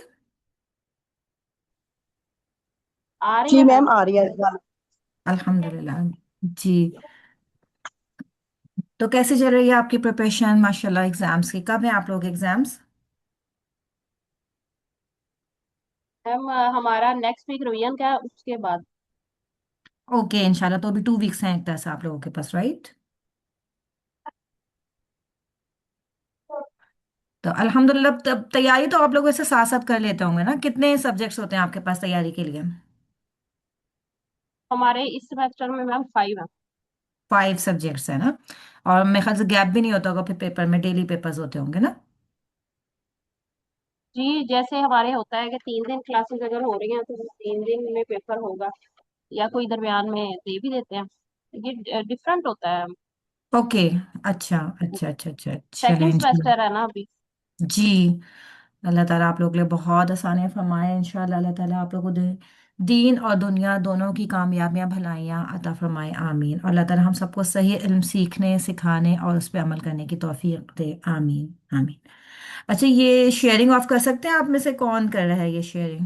آ رہی جی ہے میم۔ میم آ رہی ہے گل۔ الحمد للہ۔ جی، تو کیسے چل رہی ہے آپ کی پریپریشن؟ ماشاء اللہ ایگزامس کی کب ہیں آپ لوگ ایگزامس؟ میم ہمارا نیکسٹ ویک روین کا ہے، اس کے بعد۔ اوکے انشاءاللہ، تو ابھی 2 ویکس ہیں ایک طرح سے آپ لوگوں کے پاس، رائٹ؟ تو الحمد للہ تب تیاری تو آپ لوگ ایسے ساتھ ساتھ کر لیتے ہوں گے نا؟ کتنے سبجیکٹس ہوتے ہیں آپ کے پاس تیاری کے لیے؟ ہمارے اس سیمسٹر میں میم 5 ہے۔ 5 سبجیکٹس ہیں نا؟ اور میرے خیال سے گیپ بھی نہیں ہوتا ہوگا پھر پیپر میں، ڈیلی پیپرز ہوتے ہوں گے نا؟ جی جیسے ہمارے ہوتا ہے کہ 3 دن کلاسز اگر ہو رہی ہیں تو 3 دن میں پیپر ہوگا، یا کوئی درمیان میں دے بھی دیتے ہیں، یہ ڈفرینٹ ہوتا ہے۔ اوکے، اچھا اچھا اچھا اچھا، چلیں سیکنڈ انشاءاللہ۔ سیمسٹر ہے نا ابھی۔ جی، اللہ تعالیٰ آپ لوگ کے لیے بہت آسانیاں فرمائے انشاءاللہ، اللہ تعالیٰ آپ لوگوں کو دین اور دنیا دونوں کی کامیابیاں بھلائیاں عطا فرمائے، آمین۔ اور اللہ تعالیٰ ہم سب کو صحیح علم سیکھنے سکھانے اور اس پہ عمل کرنے کی توفیق دے، آمین آمین۔ اچھا، یہ شیئرنگ آف کر سکتے ہیں آپ میں سے کون کر رہا ہے یہ شیئرنگ؟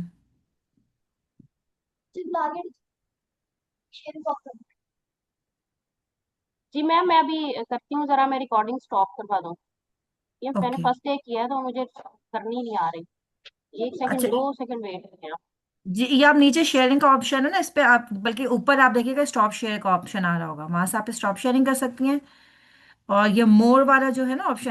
جی میم میں ابھی کرتی ہوں، ذرا میں ریکارڈنگ سٹاپ کروا دوں، یہ میں نے اوکے، فرسٹ ڈے کیا ہے تو مجھے کرنی نہیں آ رہی، ایک اچھا، سیکنڈ 2 سیکنڈ ویٹ کریں آپ۔ جی یہ آپ نیچے شیئرنگ کا آپشن ہے نا، اس پہ آپ بلکہ اوپر آپ دیکھیے گا اسٹاپ شیئر کا آپشن آ رہا ہوگا، وہاں سے آپ اسٹاپ شیئرنگ کر سکتی ہیں، اور یہ مور والا جو ہے نا آپشن